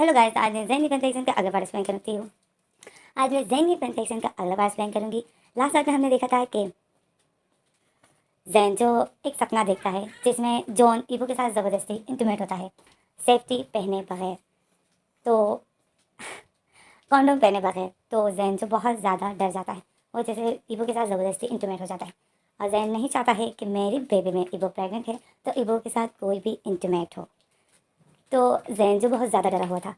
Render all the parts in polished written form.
Hello guys, आज मैं Zen defence section का अगला पार्ट एक्सप्लेन करती हूँ। आज मैं ज़ेन डिफेंस सेक्शन का अगला पार्ट एक्सप्लेन करूँगी। लास्ट पार्ट में हमने देखा था कि ज़ेन जो एक सपना देखता है जिसमें जॉन ईवो के साथ ज़बरदस्ती इंटीमेट होता है, सेफ्टी पहने बगैर, तो कॉन्डोम पहने बगैर। तो ज़ेन जो बहुत ज़्यादा डर जाता है, वो जैसे ईवो के साथ ज़बरदस्ती इंटीमेट हो जाता है। और ज़ेन नहीं चाहता है कि मेरी बेबी में ईवो प्रेग्नेंट है तो ईवो के साथ कोई भी इंटीमेट हो। तो ज़ेन जो बहुत ज़्यादा डरा हुआ था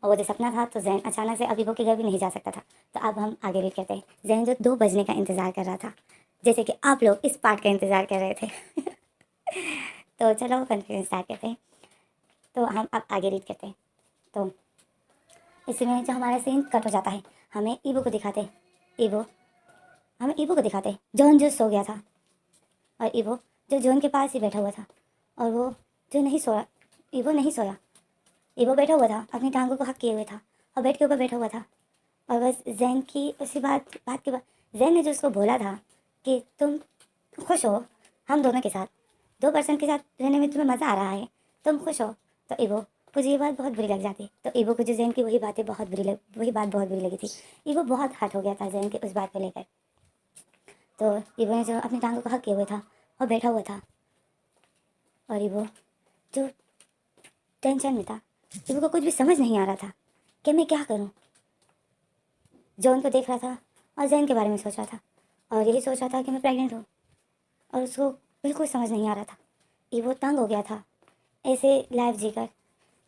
और वो जो सपना था, तो ज़ेन अचानक से अब ईवो के घर भी नहीं जा सकता था। तो अब हम आगे रीड करते हैं। ज़ेन जो 2 बजने का इंतज़ार कर रहा था, जैसे कि आप लोग इस पार्ट का इंतज़ार कर रहे थे। तो चलो कंटिन्यू स्टार्ट करते हैं। तो हम अब आगे रीड करते हैं। तो इसमें जो हमारा सीन कट हो जाता है, हमें ईवो को दिखाते हैं। ईवो हमें ईवो को दिखाते हैं, जॉन जो सो गया था और ईवो जो जॉन के पास ही बैठा हुआ था। और वो जो नहीं सोया, ईवो नहीं सोया। ईवो बैठा हुआ था, अपनी टांगों को हक किए हुए था और बेड के ऊपर बैठा हुआ था। और बस ज़ेन की उसी बात के बाद ज़ेन ने जो उसको बोला था कि तुम खुश हो हम दोनों के साथ, 2 पर्सन के साथ रहने में तुम्हें मज़ा आ रहा है, तुम खुश हो। तो ईवो को ये बात बहुत बुरी लग जाती। तो ईवो को जो ज़ेन की वही बात बहुत बुरी लगी थी। ईवो बहुत हर्ट हो गया था ज़ेन के उस बात को लेकर। तो ईवो ने जो अपनी टांगों को हक किए हुए था और बैठा हुआ था, और ईवो जो टेंशन में था, ईवो को कुछ भी समझ नहीं आ रहा था कि मैं क्या करूं। जॉन को देख रहा था और ज़ेन के बारे में सोच रहा था और यही सोच रहा था कि मैं प्रेग्नेंट हूँ, और उसको बिल्कुल समझ नहीं आ रहा था। ईवो तंग हो गया था ऐसे लाइफ जीकर,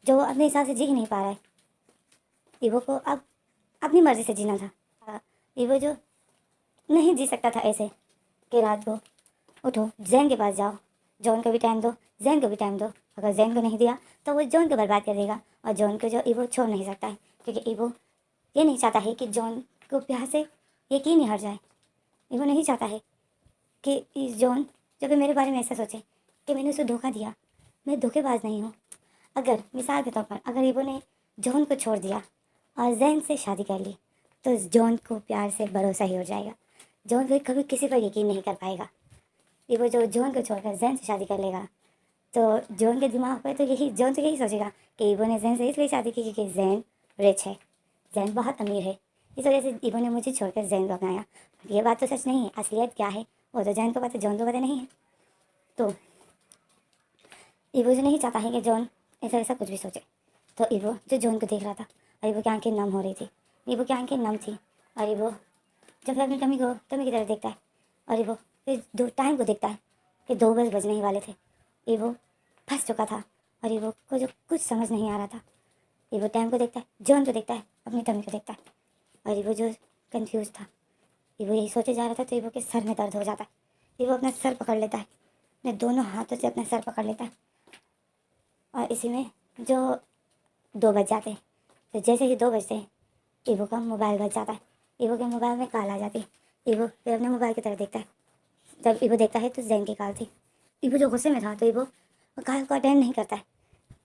जो वो अपने हिसाब से जी ही नहीं पा रहा है। ईवो को अब अपनी मर्ज़ी से जीना था। ईवो जो नहीं जी सकता था ऐसे कि रात को उठो ज़ेन के पास जाओ, जॉन को भी टाइम दो, ज़ेन को भी टाइम दो। अगर ज़ेन को नहीं दिया तो वो जॉन को बर्बाद कर देगा, और जॉन को जो ईवो छोड़ नहीं सकता है, क्योंकि ईवो ये नहीं चाहता है कि जॉन को प्यार से यकीन ही हट जाए। ईवो नहीं चाहता है कि इस जॉन जो कि मेरे बारे में ऐसा सोचे कि मैंने उसे धोखा दिया। मैं धोखेबाज नहीं हूँ। अगर मिसाल के तौर पर अगर ईवो ने जॉन को छोड़ दिया और ज़ेन से शादी कर ली, तो जॉन को प्यार से भरोसा ही हो जाएगा। जॉन फिर कभी किसी पर यकीन नहीं कर पाएगा। ईवो जो जॉन को छोड़कर ज़ेन से शादी कर लेगा, तो जॉन के दिमाग पर तो जॉन तो यही सोचेगा कि ईवो ने ज़ेन से इसलिए शादी की क्योंकि ज़ेन रिच है, ज़ेन बहुत अमीर है, इस वजह से ईवो ने मुझे छोड़कर ज़ेन को अपनाया। ये बात तो सच नहीं है, असलियत क्या है वो तो ज़ेन को पता, जॉन को पता नहीं है। तो ईवो जो नहीं चाहता है कि जॉन ऐसा कुछ भी सोचे। तो ईवो जो जॉन को देख रहा था और ईवो की आंखें नम हो रही थी, ईवो की आंखें नम थी, और ईवो जब अपनी टमी की तरफ देखता है, और ईवो फिर दो टाइम को देखता है कि 2 बज बजने ही वाले थे। ईवो फंस चुका था और ईवो को जो कुछ समझ नहीं आ रहा था। ईवो टाइम को देखता है, जॉन को देखता है, अपनी टमी को देखता है, और ईवो जो कंफ्यूज था, ईवो यही सोचे जा रहा था। तो ईवो के सर में दर्द हो जाता है। ईवो अपना सर पकड़ लेता है, अपने दोनों हाथों से अपना सर पकड़ लेता है, और इसी में जो 2 बज जाते हैं। तो जैसे ही 2 बजते हैं, ईवो का मोबाइल बज जाता है। ईवो के मोबाइल में कॉल आ जाती है। ईवो फिर अपने मोबाइल की तरफ देखता है। जब ईवो देखता है तो ज़ेन की कॉल थी। ईवो जो गुस्से में था, तो ईवो कॉल को अटेंड नहीं करता है।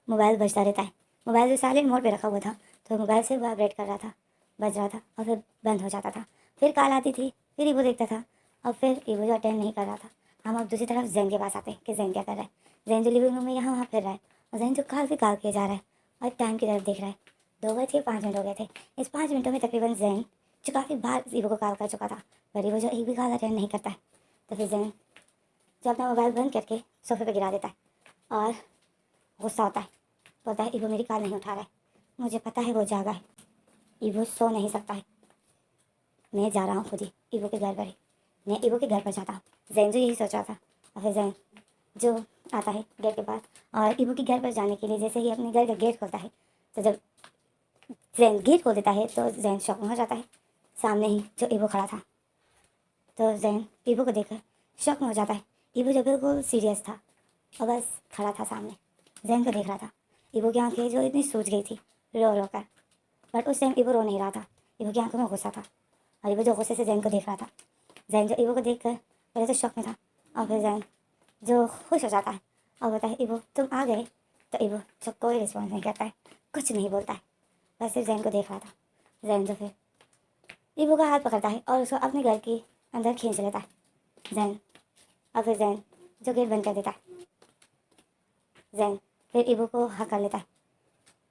मोबाइल बजता रहता है। मोबाइल जो साइलेंट मोड पे रखा हुआ था, तो मोबाइल से वाइब्रेट कर रहा था, बज रहा था, और फिर बंद हो जाता था। फिर कॉल आती थी, फिर ईवो देखता था, और फिर ईवो जो अटेंड नहीं कर रहा था। हम अब दूसरी तरफ ज़ेन के पास आते हैं कि ज़ेन क्या कर रहा है। ज़ेन जो लिविंग रूम में यहाँ वहाँ फिर रहा है, और ज़ेन जो कॉल किए जा रहा है और टाइम की तरफ देख रहा है। 2 बज के 5 मिनट हो गए थे। इस 5 मिनटों में तकरीबन ज़ेन जो काफ़ी बार ईवो को कॉल कर चुका था, पर ईवो जो एक भी कॉल अटेंड नहीं करता है। तो फिर ज़ेन जो अपना मोबाइल बंद करके सोफे पे गिरा देता है और गुस्सा होता है। बोलता है ईवो मेरी कॉल नहीं उठा रहा है, मुझे पता है वो जागा है, ईवो सो नहीं सकता है, मैं जा रहा हूँ खुद ही ईवो के घर पर ही, मैं ईवो के घर पर जाता हूँ। ज़ेन जो यही सोच रहा था, और फिर ज़ेन जो आता है गेट के पास, और ईवो के घर पर जाने के लिए जैसे ही अपने घर का गेट खोलता है, तो जब ज़ेन गेट खोल देता है तो ज़ेन शॉक में हो जाता है। सामने ही जो ईवो खड़ा था, तो ज़ेन ईवो को देखकर शॉक में हो जाता है। ईवो जो बिल्कुल सीरियस था और बस खड़ा था सामने, ज़ेन को देख रहा था। ईवो की आंखें जो इतनी सूज गई थी रो रो कर, बट उस टाइम ईवो रो नहीं रहा था। ईवो की आंखों में गुस्सा था, और ईवो जो गुस्से से ज़ेन को देख रहा था। ज़ेन जो ईवो को देख कर पहले तो शॉक में था, और फिर ज़ेन जो खुश हो जाता है और बोलता है ईवो तुम आ गए। तो ईवो जो कोई रिस्पॉन्स नहीं करता है, कुछ नहीं बोलता है, बस सिर्फ ज़ेन को देख रहा था। ज़ेन जो फिर ईवो का हाथ पकड़ता है और उसको अपने घर के अंदर खींच लेता है ज़ेन, और फिर ज़ेन जो गेट बंद कर देता है। ज़ेन फिर ईवो को हक कर लेता है,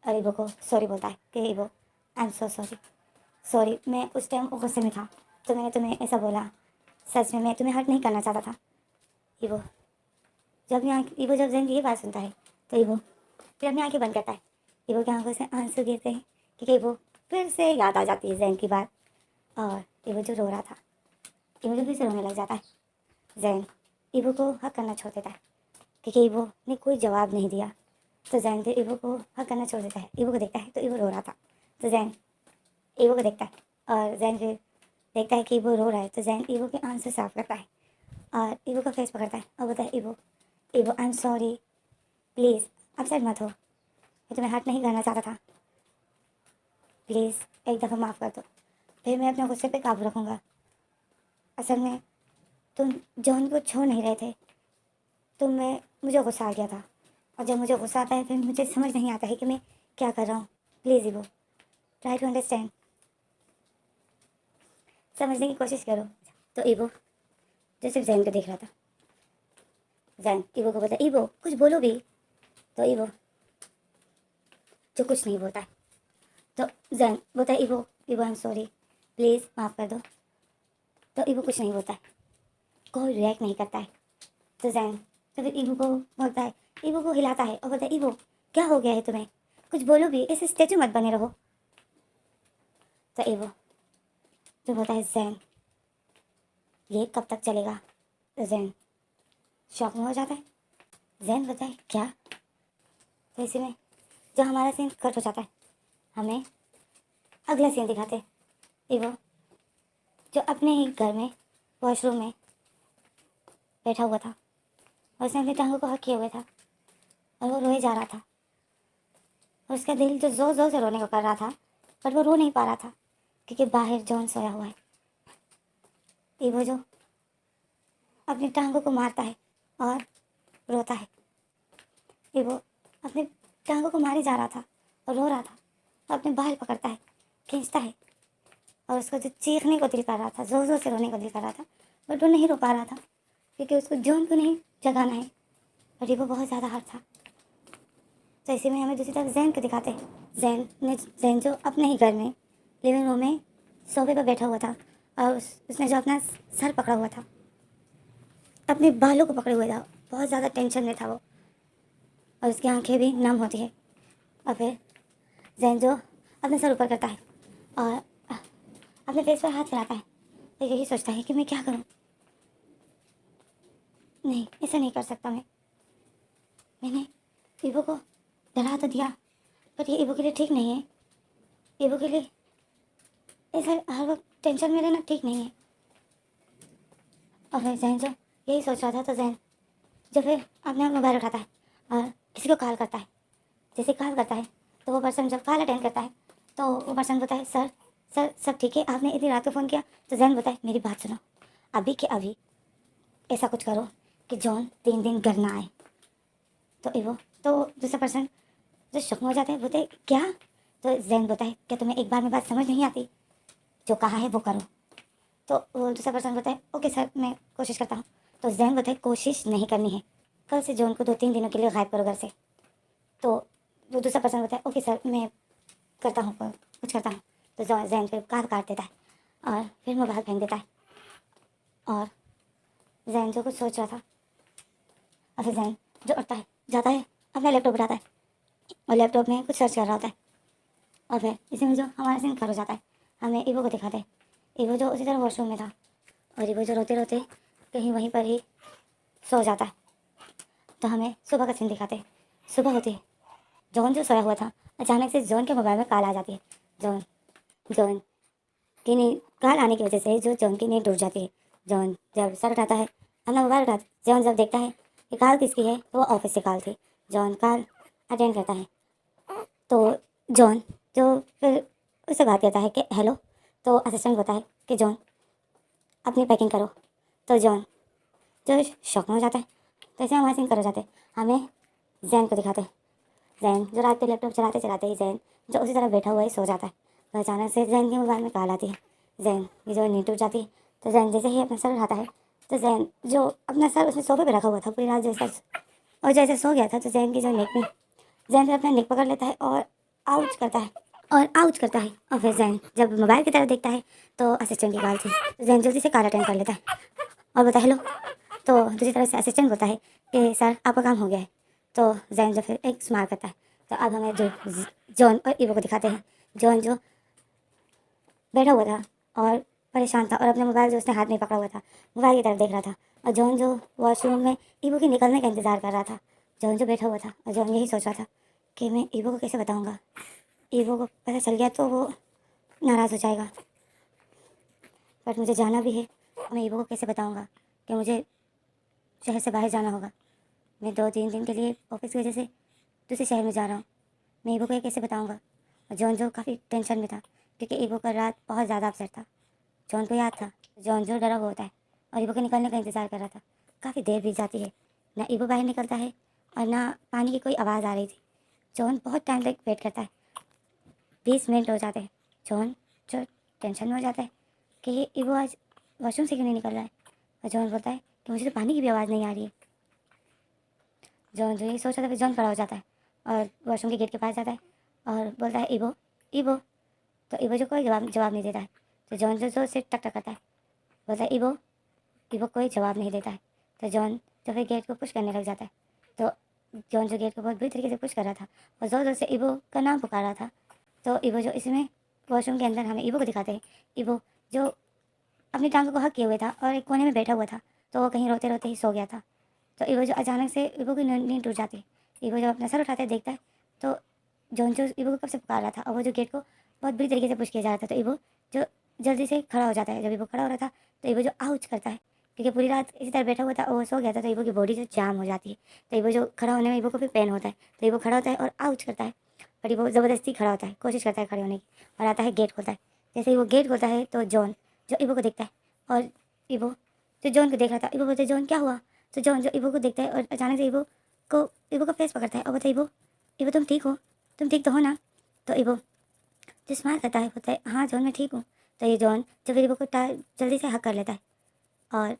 और ईवो को सॉरी बोलता है कि evo I am so sorry, sorry मैं उस टाइम गुस्से में था तो मैंने तुम्हें ऐसा बोला, सच में मैं तुम्हें हर्ट नहीं करना चाहता था। ईवो ईवो जब जैन की ये बात सुनता है तो ईवो फिर अपनी आंखें बंद करता है। ईवो की आंखों से आंसू गिरते हैं क्योंकि ईवो फिर से याद आ जाती है जैन की बात, और ईवो जो रो रहा था ईवो जो फिर से रोने लग जाता है। जैन ईवो को हक करना छोड़ देता है क्योंकि ईवो ने कोई जवाब नहीं दिया, तो जैन फिर ईवो को हक करना छोड़ देता है। ईवो को देखता है तो ईवो रो रहा था, तो जैन ईवो को देखता है और जैन फिर देखता है कि ईवो रो रहा है, तो जैन ईवो के आंसू साफ करता है और ईवो का फेस पकड़ता है और बोलता है evo evo I am sorry, please upset मत हो, मैं तुम्हें हर्ट नहीं करना चाहता था, प्लीज़ एक दफ़ा माफ़ कर दो, फिर मैं अपने गुस्से पे काबू रखूँगा। असल में तुम जॉन को छोड़ नहीं रहे थे, मुझे गुस्सा आ गया था, और जब मुझे गुस्सा आता है फिर मुझे समझ नहीं आता है कि मैं क्या कर रहा हूँ। प्लीज़ ईवो ट्राई टू अंडरस्टैंड, समझने की कोशिश करो। तो ईवो जो सिर्फ जैन को देख रहा था, जैन ईवो को बोलता है ईवो कुछ बोलो भी, तो ईवो जो कुछ नहीं बोलता है, तो जैन बोलता है evo evo I am sorry, please माफ़ कर दो, तो ईवो कुछ नहीं बोलता है, कोई रिएक्ट नहीं करता है। तो जैन तो फिर ईवो को बोलता है, ईवो को हिलाता है और बोलता है ईवो क्या हो गया है तुम्हें, कुछ बोलो भी, ऐसे स्टेचू मत बने रहो। तो ईवो जो बोलता है जैन ये कब तक चलेगा, तो जैन शॉक में हो जाता है। जैन बोलता है क्या, तो इसी में जो हमारा सीन कट हो जाता है, हमें अगला सीन दिखाते। ईवो जो अपने ही घर में वॉशरूम में बैठा हुआ था और उसने अपनी टांगों को हक किए हुए था और वो रोए जा रहा था, और उसका दिल जो ज़ोर ज़ोर से रोने को कर रहा था पर वो रो नहीं पा रहा था क्योंकि बाहर जॉन सोया हुआ है। ईवो जो अपनी टांगों को मारता है और रोता है। ईवो अपने टांगों को मारे जा रहा था और रो रहा था, अपने बाल पकड़ता है, खींचता है, और उसको जो चीखने को दिल कर रहा था, ज़ोर ज़ोर से रोने को दिल कर रहा था, बट वो नहीं रो पा रहा था क्योंकि उसको जॉन को नहीं जगाना है, और ईवो बहुत ज़्यादा हर्ट था। तो इसी में हमें दूसरी तरफ जैन को दिखाते हैं। जैन जो अपने ही घर में लिविंग रूम में सोफे पर बैठा हुआ था और उसने जो अपना सर पकड़ा हुआ था, अपने बालों को पकड़े हुए था, बहुत ज़्यादा टेंशन में था वो, और उसकी आंखें भी नम होती है। और फिर जैन जो अपना सर ऊपर करता है और अपने फेस पर हाथ फैलाता है, तो यही सोचता है कि मैं क्या करूं, नहीं ऐसा नहीं कर सकता मैंने ईवो को डरा तो दिया पर ये ईवो के लिए ठीक नहीं है, ईवो के लिए ऐसा हर वक्त टेंशन में रहना ठीक नहीं है। और फिर जैन जो यही सोच रहा था, तो जैन जो फिर अपना मोबाइल उठाता है और किसी को कॉल करता है। जैसे कॉल करता है तो वो पर्सन जब कॉल अटेंड करता है तो वो पर्सन बोलता है सर सर सब ठीक है, आपने इतनी रात को फ़ोन किया। तो जैन बोलता है मेरी बात सुनो, अभी के अभी ऐसा कुछ करो कि जॉन 3 दिन घर ना आए। तो ईवो तो दूसरा पर्सन जो शक में हो जाता है बोलते हैं क्या, तो जैन बोलता है क्या तुम्हें एक बार में बात समझ नहीं आती, जो कहा है वो करो। तो वो दूसरा पर्सन बोलता है ओके सर मैं कोशिश करता हूँ। तो जैन बोलता है कोशिश नहीं करनी है, कल से जॉन को 2-3 दिनों के लिए गायब करो घर से। तो वो दूसरा पर्सन बोलता है ओके सर मैं करता हूँ, कुछ करता हूँ। तो जैन फिर कार काट देता है और फिर मोबाइल फेंक देता है, और जैन जो कुछ सोच रहा था, और फिर जैन जो उठता है जाता है अपना लैपटॉप उठाता है और लैपटॉप में कुछ सर्च कर रहा होता है। और फिर इसी में जो हमारा सीन कर हो जाता है, हमें ईवो को दिखाते हैं। ईवो जो उसी तरह वॉशरूम में था और ईवो जो रोते रोते कहीं वहीं पर ही सो जाता है। तो हमें सुबह का सीन दिखाते हैं। सुबह होती है, जॉन जो सोया हुआ था अचानक से जॉन के मोबाइल में कॉल आ जाती है। जॉन जॉन की नींद कॉल आने की वजह से जो जॉन की नींद टूट जाती है। जॉन जब सर उठाता है, अपना मोबाइल उठाता, जॉन जब देखता है कि कॉल किसकी है तो वो ऑफिस से कॉल थी। जॉन कॉल अटेंड करता है तो जॉन जो फिर उससे बात करता है कि हेलो, तो असिस्टेंट होता है कि जॉन अपनी पैकिंग करो। तो जॉन जो शॉक में हो जाता है। तो ऐसे हमारे सीन कर हो जाते हैं। हमें जैन को दिखाते हैं। जैन जो रात पे लैपटॉप चलाते चलाते ही जैन जो उसी तरह बैठा हुआ ही सो जाता है। तो अचानक से जैन के मोबाइल में कॉल आती है। जैन की जो नींद टूट जाती है, तो जैन जैसे ही अपना सर उठाता है तो जैन जो अपना सर उसने सोफे पे रखा हुआ था पूरी रात जैसा, और जैसे सो गया था तो जैन की जो नेक में जैन फिर अपना नेक पकड़ लेता है और आउच करता है और आउच करता है। और फिर जैन जब मोबाइल की तरफ देखता है तो असिस्टेंट की कॉल थी। तो जैन जल्दी से कॉल अटेंड कर लेता है और बोलता है हेलो। तो दूसरी तरफ से असिस्टेंट बोलता है कि सर आपका काम हो गया है। तो जैन जो फिर एक स्माइल करता है। तो अब हमें जो जॉन और ईवो को दिखाते हैं। जॉन जो बैठा हुआ था और परेशान था और अपने मोबाइल जो उसने हाथ में पकड़ा हुआ था मोबाइल की तरफ देख रहा था। और जॉन जो वॉशरूम में ईवो के निकलने का इंतज़ार कर रहा था। जॉन जो बैठा हुआ था और जॉन यही सोच रहा था कि मैं ईवो को कैसे बताऊँगा। ईवो को पता चल गया तो वो नाराज़ हो जाएगा, बट मुझे जाना भी है। मैं ईवो को कैसे बताऊँगा कि मुझे शहर से बाहर जाना होगा। मैं 2-3 दिन के लिए ऑफिस की वजह से दूसरे शहर में जा रहा हूँ। मैं ईवो को ये कैसे बताऊँगा। और जॉन जो काफ़ी टेंशन में था क्योंकि ईवो का रात बहुत ज़्यादा अपसेट था। जॉन को याद था जॉन जो डरा हुआ होता है और ईवो के निकलने का इंतज़ार कर रहा था। काफ़ी देर बीत जाती है, ना ईवो बाहर निकलता है और ना पानी की कोई आवाज़ आ रही थी। जॉन बहुत टाइम तक वेट करता है। 20 मिनट हो जाते हैं। जॉन जो टेंशन में हो जाता है कि ईवो आज वॉशरूम से क्यों नहीं निकल रहा है। और जॉन बोलता है कि मुझे तो पानी की भी आवाज़ नहीं आ रही है। जॉन जो ये सोच रहा था फिर जॉन खड़ा हो जाता है और वॉशरूम के गेट के पास जाता है और बोलता है ईवो ईवो। तो ईवो जो कोई जवाब नहीं देता है। तो जॉन जो सिर टक टक करता है, बोलता है ईवो। ईवो कोई जवाब नहीं देता है। तो जॉन जो फिर गेट को पुश करने लग जाता है। तो जॉन जो गेट को बहुत बुरी तरीके से पुश कर रहा था और ज़ोर ज़ोर से ईवो का नाम पुकार रहा था। तो ईवो जो इसमें वॉशरूम के अंदर हमें ईवो को दिखाते हैं। ईवो जो अपनी टांगों को हक किए हुए था और एक कोने में बैठा हुआ था। तो वो कहीं रोते रोते ही सो गया था। तो ईवो जो अचानक से ईवो की नींद टूट जाती है। ईवो जब अपना सर उठाता है देखता है तो जॉन जो ईवो को कब से पुकार रहा था और वो जो गेट को बहुत बुरी तरीके से पुश किया जा रहा था। तो ईवो जो जल्दी से खड़ा हो जाता है। जब ईवो खड़ा हो रहा था तो ईवो जो आउच करता है क्योंकि पूरी रात इसी तरह बैठा हुआ था और वो सो गया था। तो ईवो की बॉडी जो जाम हो जाती है। तो ईवो जो खड़ा होने में ईवो को भी पेन होता है। तो ईवो खड़ा होता है और आउच करता है और ईवो ज़बरदस्ती खड़ा होता है, कोशिश करता है खड़े होने की और आता है गेट खोलता है। जैसे ही वो गेट खोलता है तो जॉन जो ईवो को देखता है और ईवो जो जॉन को देख रहा था। ईवो बोलता है जॉन क्या हुआ। तो जॉन जो ईवो को देखता है और अचानक से ईवो का फेस पकड़ता है और बोलता है ईवो ईवो तुम ठीक हो, तुम ठीक तो हो ना। तो ईवो जो स्माइल करता है बोलता है हाँ जॉन मैं ठीक हूँ। तो ये जॉन जो फिर ईवो को जल्दी से हक कर लेता है और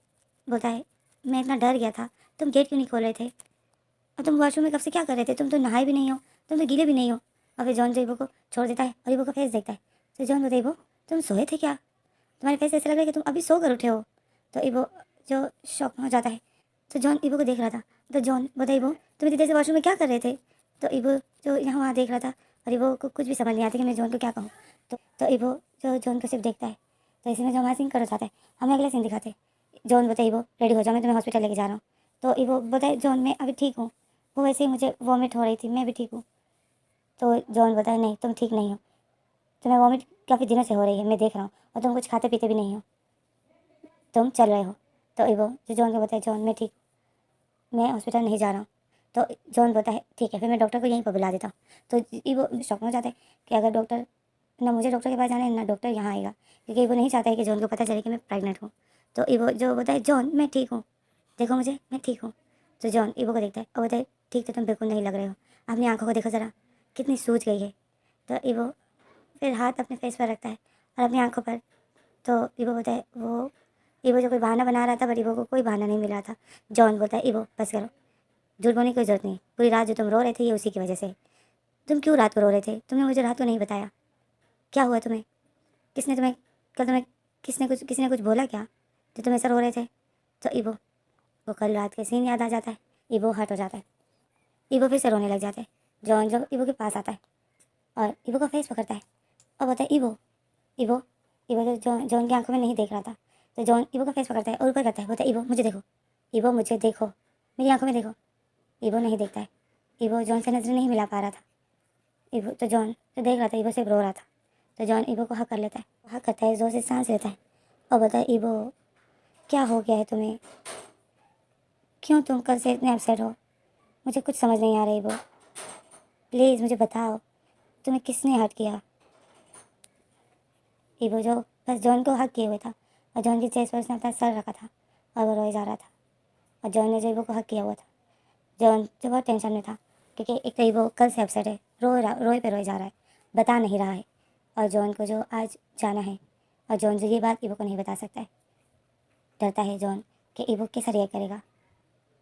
बोलता है मैं इतना डर गया था, तुम गेट क्यों नहीं खोल रहे थे और तुम वॉशरूम में कब से क्या कर रहे थे, तुम तो नहाए भी नहीं हो, तुम तो गीले भी नहीं हो। और फिर जॉन जो ईवो को छोड़ देता है और ईवो का फेस देखता है। तो जॉन बोलता है ईवो तुम सोए थे क्या, तुम्हारे फेस ऐसे लग रहा है कि तुम अभी सो कर उठे हो। तो ईवो जो शॉक में हो जाता है। तो जॉन ईवो को देख रहा था। तो जॉन बोलता है ईवो तुम इतनी देर से वॉशरूम में क्या कर रहे थे। तो ईवो जो यहाँ वहाँ देख रहा था और ईवो को कुछ भी समझ नहीं आता कि मैं जॉन को क्या कहूँ। तो ईवो जो जॉन को सिर्फ देखता है। तो इसी में जो हमारा सीन कर जाता है हमें अगला सीन दिखाते हैं। जॉन बोलता है ईवो रेडी हो जाओ मैं तुम्हें हॉस्पिटल लेके जा रहा हूँ। तो ईवो बोलता है जॉन मैं अभी ठीक हूँ, वो वैसे ही मुझे वॉमिट हो रही थी, मैं भी ठीक हूँ। तो जॉन बोलता है नहीं तुम ठीक नहीं हो, तुम्हें वॉमिट काफ़ी दिनों से हो रही है, मैं देख रहा हूँ, और तुम कुछ खाते पीते भी नहीं हो, तुम चल रहे हो। तो ईवो जो जॉन को बोलता है जॉन मैं ठीक, मैं हॉस्पिटल नहीं जा रहा हूँ। तो जॉन बोलता है ठीक है फिर मैं डॉक्टर को यहीं पर बुला देता हूँ। तो ईवो शॉक में हो जाता है कि अगर डॉक्टर ना मुझे डॉक्टर के पास जाना है ना डॉक्टर यहाँ आएगा, क्योंकि ईवो नहीं चाहता है कि जॉन को पता चले कि मैं प्रेग्नेंट हूँ। तो ईवो जो बोलता है जॉन मैं ठीक हूँ, देखो मुझे मैं ठीक हूँ। तो जॉन ईवो को देखता है और बोलता है ठीक तो तुम बिल्कुल नहीं लग रहे हो, अपनी आंखों को देखो ज़रा कितनी सूज गई है। तो ईवो फिर हाथ अपने फेस पर रखता है और अपनी आंखों पर। तो ईवो बोलता है वो ईवो जो कोई बहाना बना रहा था बट ईवो को कोई बहाना नहीं मिल रहा था। जॉन बोलता है ईवो बस करो, झूठ बोलने की कोई ज़रूरत नहीं, पूरी रात जो तुम रो रहे थे ये उसी की वजह से। तुम क्यों रात को रो रहे थे, तुमने मुझे रात को नहीं बताया, क्या हुआ तुम्हें, किसने तुम्हें कल तुम्हें किसी ने कुछ बोला क्या जो तुम ऐसा रो रहे थे। तो ईवो वो कल रात के सीन याद आ जाता है। ईवो हर्ट हो जाता है। ईवो फिर से रोने लग जाता है। जॉन जब ईवो के पास आता है और ईवो का फेस पकड़ता है और बोलता है ईवो ईवो ईवो जो जॉन जॉन की आंखों में नहीं देख रहा था। तो जॉन ईवो का फेस पकड़ता है और ऊपर करता है, बोलता है ईवो मुझे देखो, ईवो मुझे देखो, मेरी आंखों में देखो। ईवो नहीं देखता है। ईवो जॉन से नजरें नहीं मिला पा रहा था। ईवो तो जॉन तो देख रहा था, ईवो सिर्फ रो रहा था। तो जॉन ईवो को हक कर लेता है, हक करता है, जोर से सांस लेता है और बोलता है ईवो क्या हो गया है तुम्हें, क्यों तुम कल से इतने अपसेट हो, मुझे कुछ समझ नहीं आ रहा ईवो, प्लीज़ मुझे बताओ तुम्हें किसने हर्ट किया। ईवो जो बस जॉन को हक किए हुए था और जॉन की चेस्ट पर उसने अपना सर रखा था और वो रोए जा रहा था। और जॉन ने जो ईवो को हक किया हुआ था। जॉन जो बहुत टेंशन में था क्योंकि एक तो ईवो कल से अपसेट है, रोए पे रोए जा रहा है, बता नहीं रहा है। और जॉन को जो आज जाना है और जॉन जो ये बात ईवो को नहीं बता सकता है। डरता है जॉन कि ईवो कैसा रिएक्ट करेगा,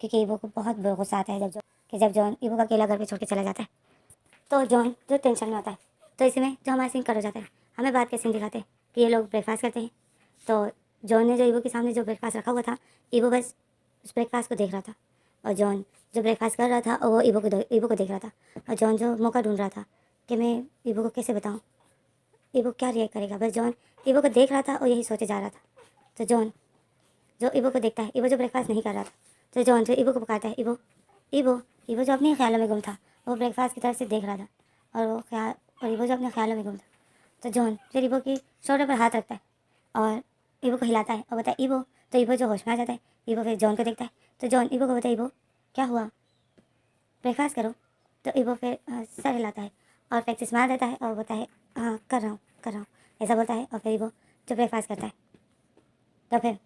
क्योंकि ईवो को बहुत गुस्सा आता है जब जॉन ईवो का अकेला घर पे छोड़ के चला जाता है। तो जॉन जो टेंशन में होता है, तो इसी में जो हमारा सीन कट हो जाता है, हमें बात के सीन दिखाते हैं कि ये लोग ब्रेकफास्ट करते हैं। तो जॉन ने जो ईवो के सामने जो ब्रेकफास्ट रखा हुआ था, ईवो बस उस ब्रेकफास्ट को देख रहा था, और जॉन जो ब्रेकफास्ट कर रहा था और वो ईवो को देख रहा था, और जॉन जो मौका ढूंढ रहा था कि मैं ईवो को कैसे बताऊँ, ईवो क्या रिएक्ट करेगा। बस जॉन ईवो को देख रहा था और यही सोचे जा रहा था। तो जॉन जो ईवो को देखता है, ईवो जो ब्रेकफास्ट नहीं कर रहा था, तो जॉन जो ईवो को पुकारता है, ईवो ईवो ईवो जो अपने ख्यालों में गुम था, वो ब्रेकफास्ट की तरफ से देख रहा था, और ईवो जो अपने ख्यालों में गुम था। तो जॉन फिर ईवो की शोल्डर पर हाथ रखता है और ईवो को हिलाता है और बताए ईवो। तो ईवो जो होश में आ जाता है, ईवो फिर जॉन को देखता है। तो जॉन ईवो को बताए, ईवो क्या हुआ, ब्रेकफास्ट करो। तो ईवो फिर सर हिलाता है और प्रैक्टिस मार देता है और बताए हाँ कर रहा हूँ ऐसा बोलता है। और फिर ईवो जो ब्रेकफास्ट करता है, तो फिर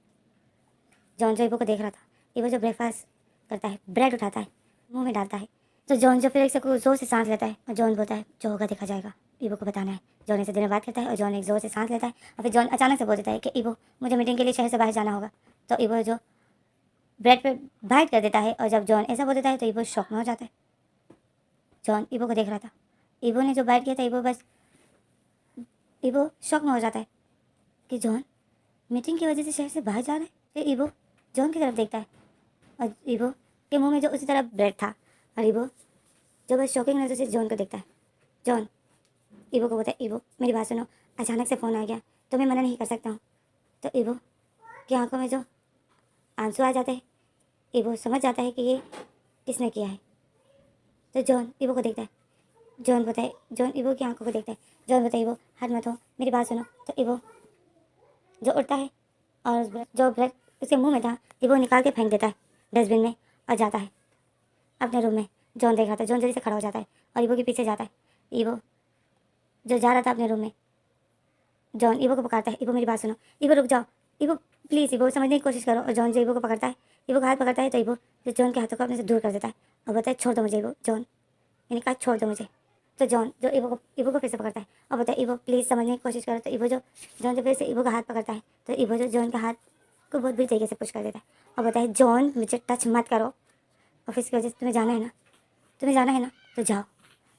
जॉन जो ईवो को देख रहा था, ईवो जो ब्रेकफास्ट करता है, ब्रेड उठाता है, मुंह में डालता है। तो जॉन जो फिर एक से जोर से सांस लेता है और जॉन बोलता है जो होगा देखा जाएगा, ईवो को बताना है। जॉन ऐसे दिन में बात करता है और जॉन एक जोर से सांस लेता है और फिर जॉन अचानक से बोल देता है कि ईवो मुझे मीटिंग के लिए शहर से बाहर जाना होगा। तो ईवो जो ब्रेड पे बाइट कर देता है, और जब जॉन ऐसा बोल देता है तो ईवो शॉक में हो जाता है। जॉन ईवो को देख रहा था, ईवो ने जो बाइट किया था, ईवो शॉक में हो जाता है कि जॉन मीटिंग की वजह से शहर से बाहर जा रहा है। फिर ईवो जॉन की तरफ देखता है और ईवो के मुंह में जो उसी तरह ब्रेड था, और ईवो जो बस शॉकिंग नजर से जॉन को देखता है। जॉन ईवो को बोलता है, ईवो मेरी बात सुनो, अचानक से फ़ोन आ गया तो मैं मना नहीं कर सकता हूँ। तो ईवो की आंखों में जो आंसू आ जाते हैं, ईवो समझ जाता है कि ये किसने किया है। तो जॉन ईवो को देखता है, जॉन ईवो की आंखों को देखता है। जॉन बताए, ईवो हाथ मत हो, मेरी बात सुनो। तो ईवो जो उठता है और जो ब्रेड उसके मुंह में था, ईवो निकाल के फेंक देता है डस्टबिन में और जाता है अपने रूम में। जॉन देख रहा था, जॉन जल्दी से खड़ा हो जाता है और ईवो के पीछे जाता है। ईवो जो जा रहा था अपने रूम में, जॉन ईवो को पकड़ता है, ईवो मेरी बात सुनो, ईवो रुक जाओ, ईवो प्लीज़, ईवो समझने की कोशिश करो। और जॉन जो ईवो को पकड़ता है, ईवो का हाथ पकड़ता है, तो ईवो जो जॉन के हाथों को अपने से दूर कर देता है और बताए छोड़ दो मुझे ईवो। जॉन मैंने कहा छोड़ दो मुझे। तो जॉन जो ईवो को फिर से पकड़ता है और बताए, ईवो प्लीज़ समझने की कोशिश करो। तो जॉन जो फिर से ईवो का हाथ पकड़ता है, तो ईवो जो जॉन का हाथ को बहुत बुरी तरीके से पुश कर देता है और बताए, जॉन मुझे टच मत करो, ऑफिस की वजह से तुम्हें जाना है ना, तो जाओ,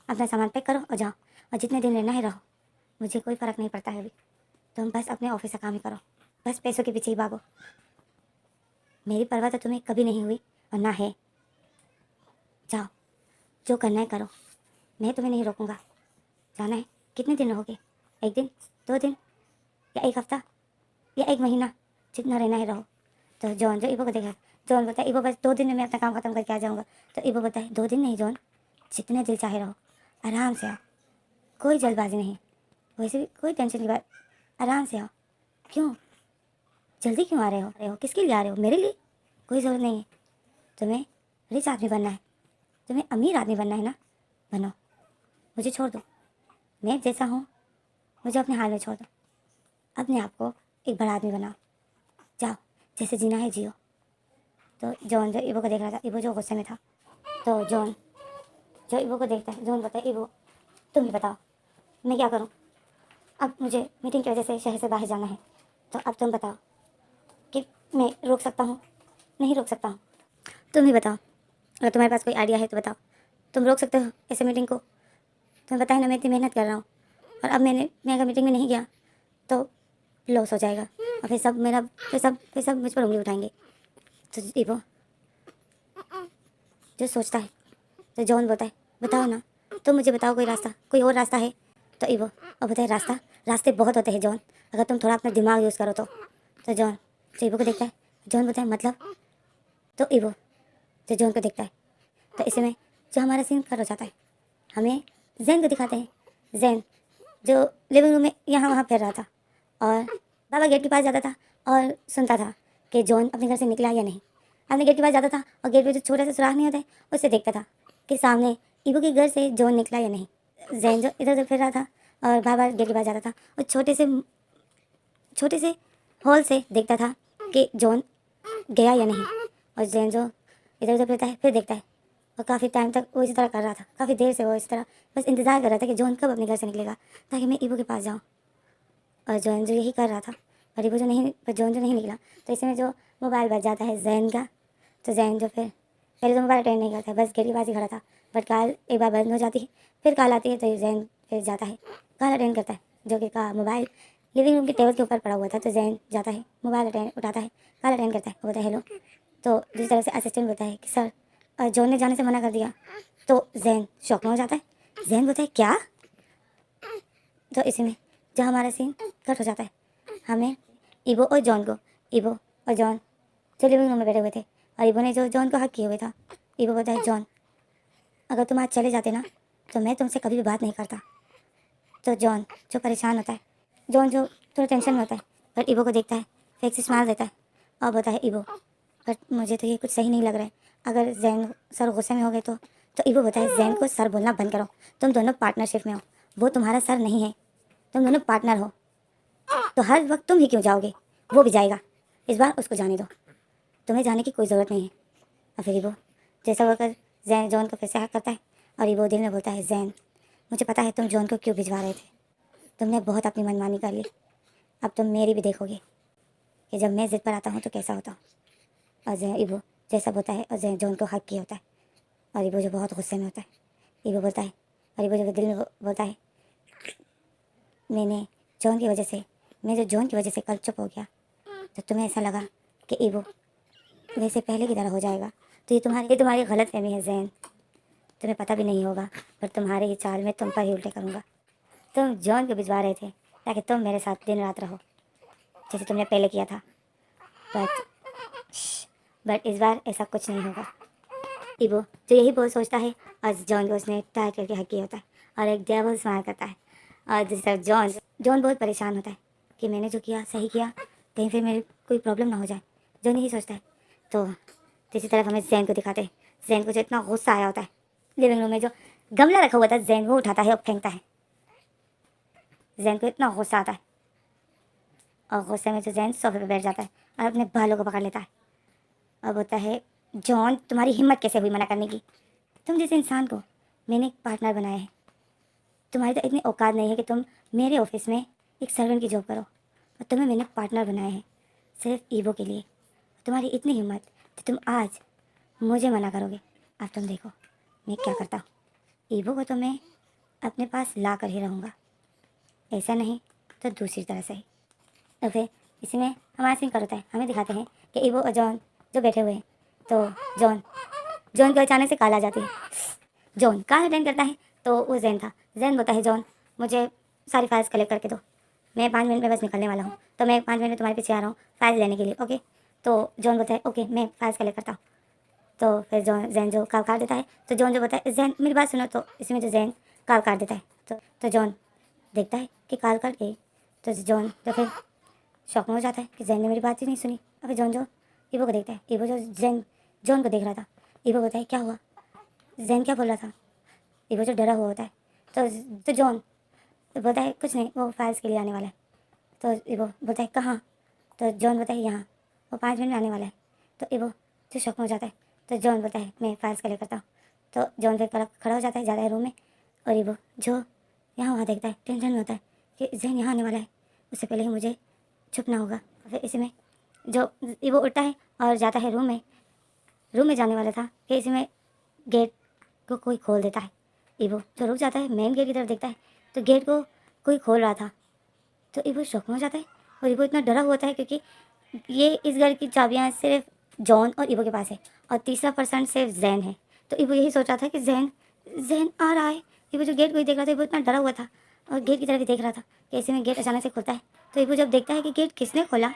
अपना सामान पैक करो और जाओ, और जितने दिन रहना है रहो, मुझे कोई फ़र्क नहीं पड़ता है अभी। तुम बस अपने ऑफिस का काम ही करो, बस पैसों के पीछे ही भागो। मेरी परवाह तो तुम्हें कभी नहीं हुई और ना है। जाओ, जो करना है करो, मैं तुम्हें नहीं रोकूंगा। जाना है, कितने दिन रहोगे, 1 दिन, 2 दिन, या 1 हफ्ता, या 1 महीना, जितना रहना है रहो। तो जॉन जो ईवो को देखा, जॉन बोलता है, ईवो बस 2 दिन में मैं अपना काम खत्म करके आ जाऊँगा। तो ईवो बोलता है, 2 दिन नहीं जॉन, जितने दिल चाहे रहो, आराम से आओ, कोई जल्दबाजी नहीं, वैसे भी कोई टेंशन की बात, आराम से आओ। क्यों जल्दी क्यों आ रहे हो, किसके लिए आ रहे हो, मेरे लिए? कोई ज़रूरत नहीं है, तुम्हें रिच आदमी बनना है, तुम्हें अमीर आदमी बनना है ना, बनो, मुझे छोड़ दो, मैं जैसा हूँ मुझे अपने हाल में छोड़ दो, अपने आप को एक बड़ा आदमी बनाओ, जाओ, जैसे जीना है जियो। तो जॉन जो ईवो को देख रहा था, ईवो जो गुस्से में था, तो जॉन जो ईवो को देखता है, जॉन बताए, ईवो तुम ही बताओ मैं क्या करूँ, अब मुझे मीटिंग की वजह से शहर से बाहर जाना है, तो अब तुम बताओ कि मैं रोक सकता हूँ, नहीं रोक सकता हूँ, तुम ही बताओ, अगर तुम्हारे पास कोई आइडिया है तो बताओ। तुम रोक सकते हो ऐसे मीटिंग को, तुम्हें पता है ना मैं इतनी मेहनत कर रहा हूँ, और अब मैं अगर मीटिंग में नहीं गया तो लॉस हो जाएगा, और फिर सब मुझ पर उंगली उठाएंगे। तो ईवो जो सोचता है, तो जॉन बोलता है, बताओ ना, तुम मुझे बताओ कोई रास्ता, कोई और रास्ता है। तो ईवो और बताए, रास्ते बहुत होते हैं जॉन, अगर तुम थोड़ा अपना दिमाग यूज़ करो तो। जॉन जो ईवो को देखता है, जॉन बोलता है मतलब। तो ईवो जो जॉन को देखता है, तो इसमें जो हमारा सीन कट हो जाता है, हमें जैन को दिखाते हैं। जैन जो लिविंग रूम में यहाँ वहाँ फिर रहा था, और बाबा गेट के पास जाता था और सुनता था कि जॉन अपने घर से निकला या नहीं। अपने गेट के पास जाता था और गेट पे जो छोटा सा सुराख नहीं होता है, उससे देखता था कि सामने ईवो के घर से जॉन निकला या नहीं। जैन जो इधर उधर फिर रहा था और बार बार गेट के पास जाता था और छोटे से हॉल से देखता था कि जॉन गया या नहीं। और जैन जो इधर उधर फिरता है, फिर देखता है, और काफ़ी टाइम तक वो इसी तरह कर रहा था, काफ़ी देर से वो इस तरह बस इंतज़ार कर रहा था कि जॉन कब अपने घर से निकलेगा ताकि मैं ईवो के पास जाऊँ। और जॉन जो यही कर रहा था, पर जॉन जो नहीं निकला, तो इसमें जो मोबाइल बज जाता है जैन का। तो जैन जो फिर पहले तो मोबाइल अटेंड नहीं करता, बस गेट के पास ही खड़ा था। बट कॉल एक बार बंद हो जाती है, फिर कॉल आती है तो जैन फिर जाता है, कॉल अटेंड करता है, जो कि का मोबाइल लिविंग रूम के टेबल के ऊपर पड़ा हुआ था। तो जैन जाता है, मोबाइल अटेंड उठाता है, कॉल अटेंड करता है, वो बोलता है हेलो। तो दूसरी तरफ से असिस्टेंट बोलता है कि सर जॉन ने जाने से मना कर दिया। तो जैन शॉक में हो जाता है। जैन बोलता है क्या? तो इसी में जो हमारा सीन कट हो जाता है, हमें इबो और जॉन को, इबो और जॉन जो लिविंग रूम में बैठे हुए थे, और इबो ने जो जॉन को हक किए हुए था। इबो बोलता है जॉन अगर तुम आज चले जाते ना तो मैं तुमसे कभी भी बात नहीं करता। तो जॉन जो परेशान होता है, जॉन जो थोड़ा टेंशन में होता है, बट इबो को देखता है, फेक से स्माइल देता है और बोलता है इबो बट मुझे तो ये कुछ सही नहीं लग रहा है, अगर जैन सर गुस्से में हो गए तो इबो बोलता है जैन को सर बोलना बंद करो, तुम दोनों पार्टनरशिप में हो, वो तुम्हारा सर नहीं है, तुम दोनों पार्टनर हो, तो हर वक्त तुम ही क्यों जाओगे, वो भी जाएगा, इस बार उसको जाने दो, तुम्हें जाने की कोई ज़रूरत नहीं है। और फिर इबो जैसा होकर जैन जॉन को फिर से हैक करता है, और इबो दिल में बोलता है जैन मुझे पता है तुम जॉन को क्यों भिजवा रहे थे, तुमने बहुत अपनी मनमानी कर ली, अब तुम मेरी भी देखोगे कि जब मैं ज़िद पर आता हूँ तो कैसा होता हूँ। और जैन इबो जैसा होता है और जैन जॉन को हक किया होता है, और इबो जो बहुत गुस्से में होता है, इबो बोलता है, और इबो जो दिल में बोलता है मैंने जॉन की वजह से, मैं जो जॉन की वजह से कल चुप हो गया, तो तुम्हें ऐसा लगा कि इबो वैसे पहले की तरह हो जाएगा, तो ये तुम्हारी गलत फहमी है जैन, तुम्हें पता भी नहीं होगा, पर तुम्हारे ये चाल में तुम पर ही उल्टे करूँगा। तुम जॉन को भिजवा रहे थे ताकि तुम मेरे साथ दिन रात रहो जैसे तुमने पहले किया था, बट बट इस बार ऐसा कुछ नहीं होगा। इबो जो यही बहुत सोचता है, और जॉन को उसने टाइट करके हक किया होता है और एक डेविल स्माइल करता है। और दूसरी तरफ जॉन बहुत परेशान होता है कि मैंने जो किया सही किया, कहीं फिर मेरी कोई प्रॉब्लम ना हो जाए, जॉन यही सोचता है। तो तीसरी तरफ हमें जैन को दिखाते हैं, जैन को जो इतना गुस्सा आया होता है, लिविंग रूम में जो गमला रखा हुआ था जैन वो उठाता है और फेंकता है। जैन को इतना गुस्सा आता है, और गुस्से में जो जैन सोफे पर बैठ जाता है और अपने बालों को पकड़ लेता है और बोलता है जॉन तुम्हारी हिम्मत कैसे हुई मना करने की, तुम जैसे इंसान को मैंने एक पार्टनर बनाया है, तुम्हारी तो इतनी औकात नहीं है कि तुम मेरे ऑफिस में एक सर्वेंट की जॉब करो, और तुम्हें मैंने पार्टनर बनाया है सिर्फ ईवो के लिए, तुम्हारी इतनी हिम्मत कि तुम आज मुझे मना करोगे। अब तुम देखो मैं क्या करता हूँ, ईवो को तो मैं अपने पास ला कर ही रहूँगा, ऐसा नहीं तो दूसरी तरह से ही। तो फिर इसमें हमारा सीन कर होता है, हमें दिखाते हैं कि ईवो और जॉन जो बैठे हुए हैं, तो जॉन को अचानक से कॉल आ जाती है। जॉन कॉल अटेंड करता है तो वो जैन था। जैन बोलता है जॉन मुझे सारी फाइल्स कलेक्ट करके दो, मैं 5 मिनट में बस निकलने वाला हूँ, तो मैं 5 मिनट में तुम्हारे पीछे आ रहा हूँ फाइल लेने के लिए, ओके। तो जॉन बोलता है ओके मैं फाइल्स कलेक्ट करता हूँ। तो फिर जैन जो कॉल काट देता है, तो जॉन जो बोलता है जैन मेरी बात सुनो, तो इसमें जो जैन कॉल काट देता है, तो जॉन देखता है कि कॉल कट गई, तो जॉन तो फिर शॉक में हो जाता है कि जैन ने मेरी बात ही नहीं सुनी। और फिर जॉन जो ईवो को देखता है, ईवो जो जॉन को देख रहा था, ईवो बोलता है क्या हुआ, जैन क्या बोल रहा था। ईवो जो डरा हुआ होता है, तो जॉन बोलता है कुछ नहीं, वो फाइल्स के लिए आने वाला है। तो ईवो बोलता है कहाँ, तो जॉन बोलता है यहाँ, वो 5 मिनट में आने वाला है। तो ईवो जो शॉक में हो जाता है, तो जॉन बोलता है मैं फाइल्स कलेक्ट करता हूँ। तो जॉन फिर खड़ा हो जाता है, जाता है रूम में, और ईवो जो यहाँ वहाँ देखता है, टेंशन में होता है कि जैन यहाँ आने वाला है, उससे पहले ही मुझे छुपना होगा। फिर इसी में जो ईवो उठता है और जाता है रूम में जाने वाला था कि इसी में गेट को कोई खोल देता है। ईवो जो रुक जाता है, मेन गेट की तरफ देखता है, तो गेट को कोई खोल रहा था। तो ईवो शॉक में हो जाता है, और ईवो इतना डरा हुआ था क्योंकि ये इस घर की चाबियाँ सिर्फ जॉन और ईवो के पास है, और तीसरा पर्सन सिर्फ जैन है। तो ईवो यही सोच रहा था कि जैन जैन आ रहा है। ईवो जो गेट को ही देख रहा था, ईवो इतना डरा हुआ था और गेट की तरफ ही देख रहा था कि ऐसे में गेट अचानक से खुलता है। तो ईवो जब देखता है कि गेट किसने खोला,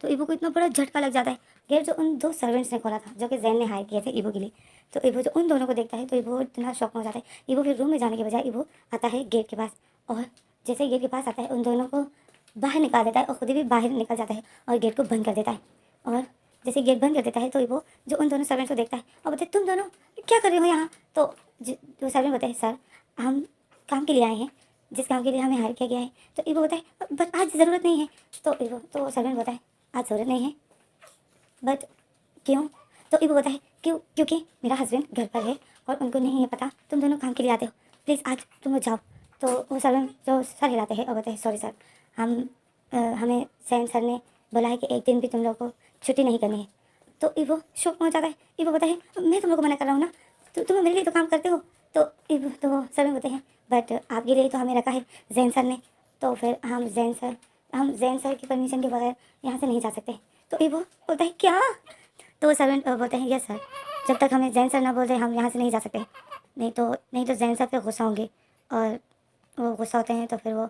तो ईवो को इतना बड़ा झटका लग जाता है। गेट जो उन 2 सर्वेंट्स ने खोला था, जो कि जैन ने हायर किए थे ईवो के लिए। तो ईवो जो उन दोनों को देखता है, तो ईवो इतना शॉक में हो जाता है। ईवो फिर रूम में जाने के बजाय ईवो आता है गेट के पास, और जैसे गेट के पास आता है उन दोनों को बाहर निकाल देता है, और खुद भी बाहर निकल जाता है और गेट को बंद कर देता है। और जैसे गेट बंद कर देता है, तो वो जो उन दोनों सर्वेंट्स को देखता है और बोलते तुम दोनों क्या कर रहे हो यहाँ। तो जो सर्वेंट बोलते हैं सर हम काम के लिए आए हैं, जिस काम के लिए हमें हायर किया गया है। तो ईवो बोलता है बट आज ज़रूरत नहीं है। तो सर्वेंट बोलता है आज ज़रूरत नहीं है बट क्यों। तो ईवो बोलता है क्योंकि मेरा हस्बैंड घर पर है और उनको नहीं है पता तुम दोनों काम के लिए आते हो, प्लीज़ आज तुम लोग जाओ। तो वो सर्वेंट जो सर हिलाते हैं और बोलते हैं सॉरी सर, हमें सैन सर ने बोला है कि एक दिन भी तुम लोग को छुट्टी नहीं करनी है। तो ईवो शौक में हो जाता है। ईवो बोलता है मैं तुम लोग को मना कर रहा हूँ ना, तो तुम मेरे लिए तो काम करते हो। तो तो सर बोलते हैं बट आपके लिए तो हमें रखा है जैन सर ने, तो फिर हम जैन सर की परमिशन के बगैर यहाँ से नहीं जा सकते। तो इबो बोलता है क्या? तो सर्वेंट बोलते हैं यस सर, जब तक हमें जैन सर ना बोल दे हम यहाँ से नहीं जा सकते, नहीं तो जैन सर पे गुस्सा होंगे, और वो गुस्सा होते हैं तो फिर वो,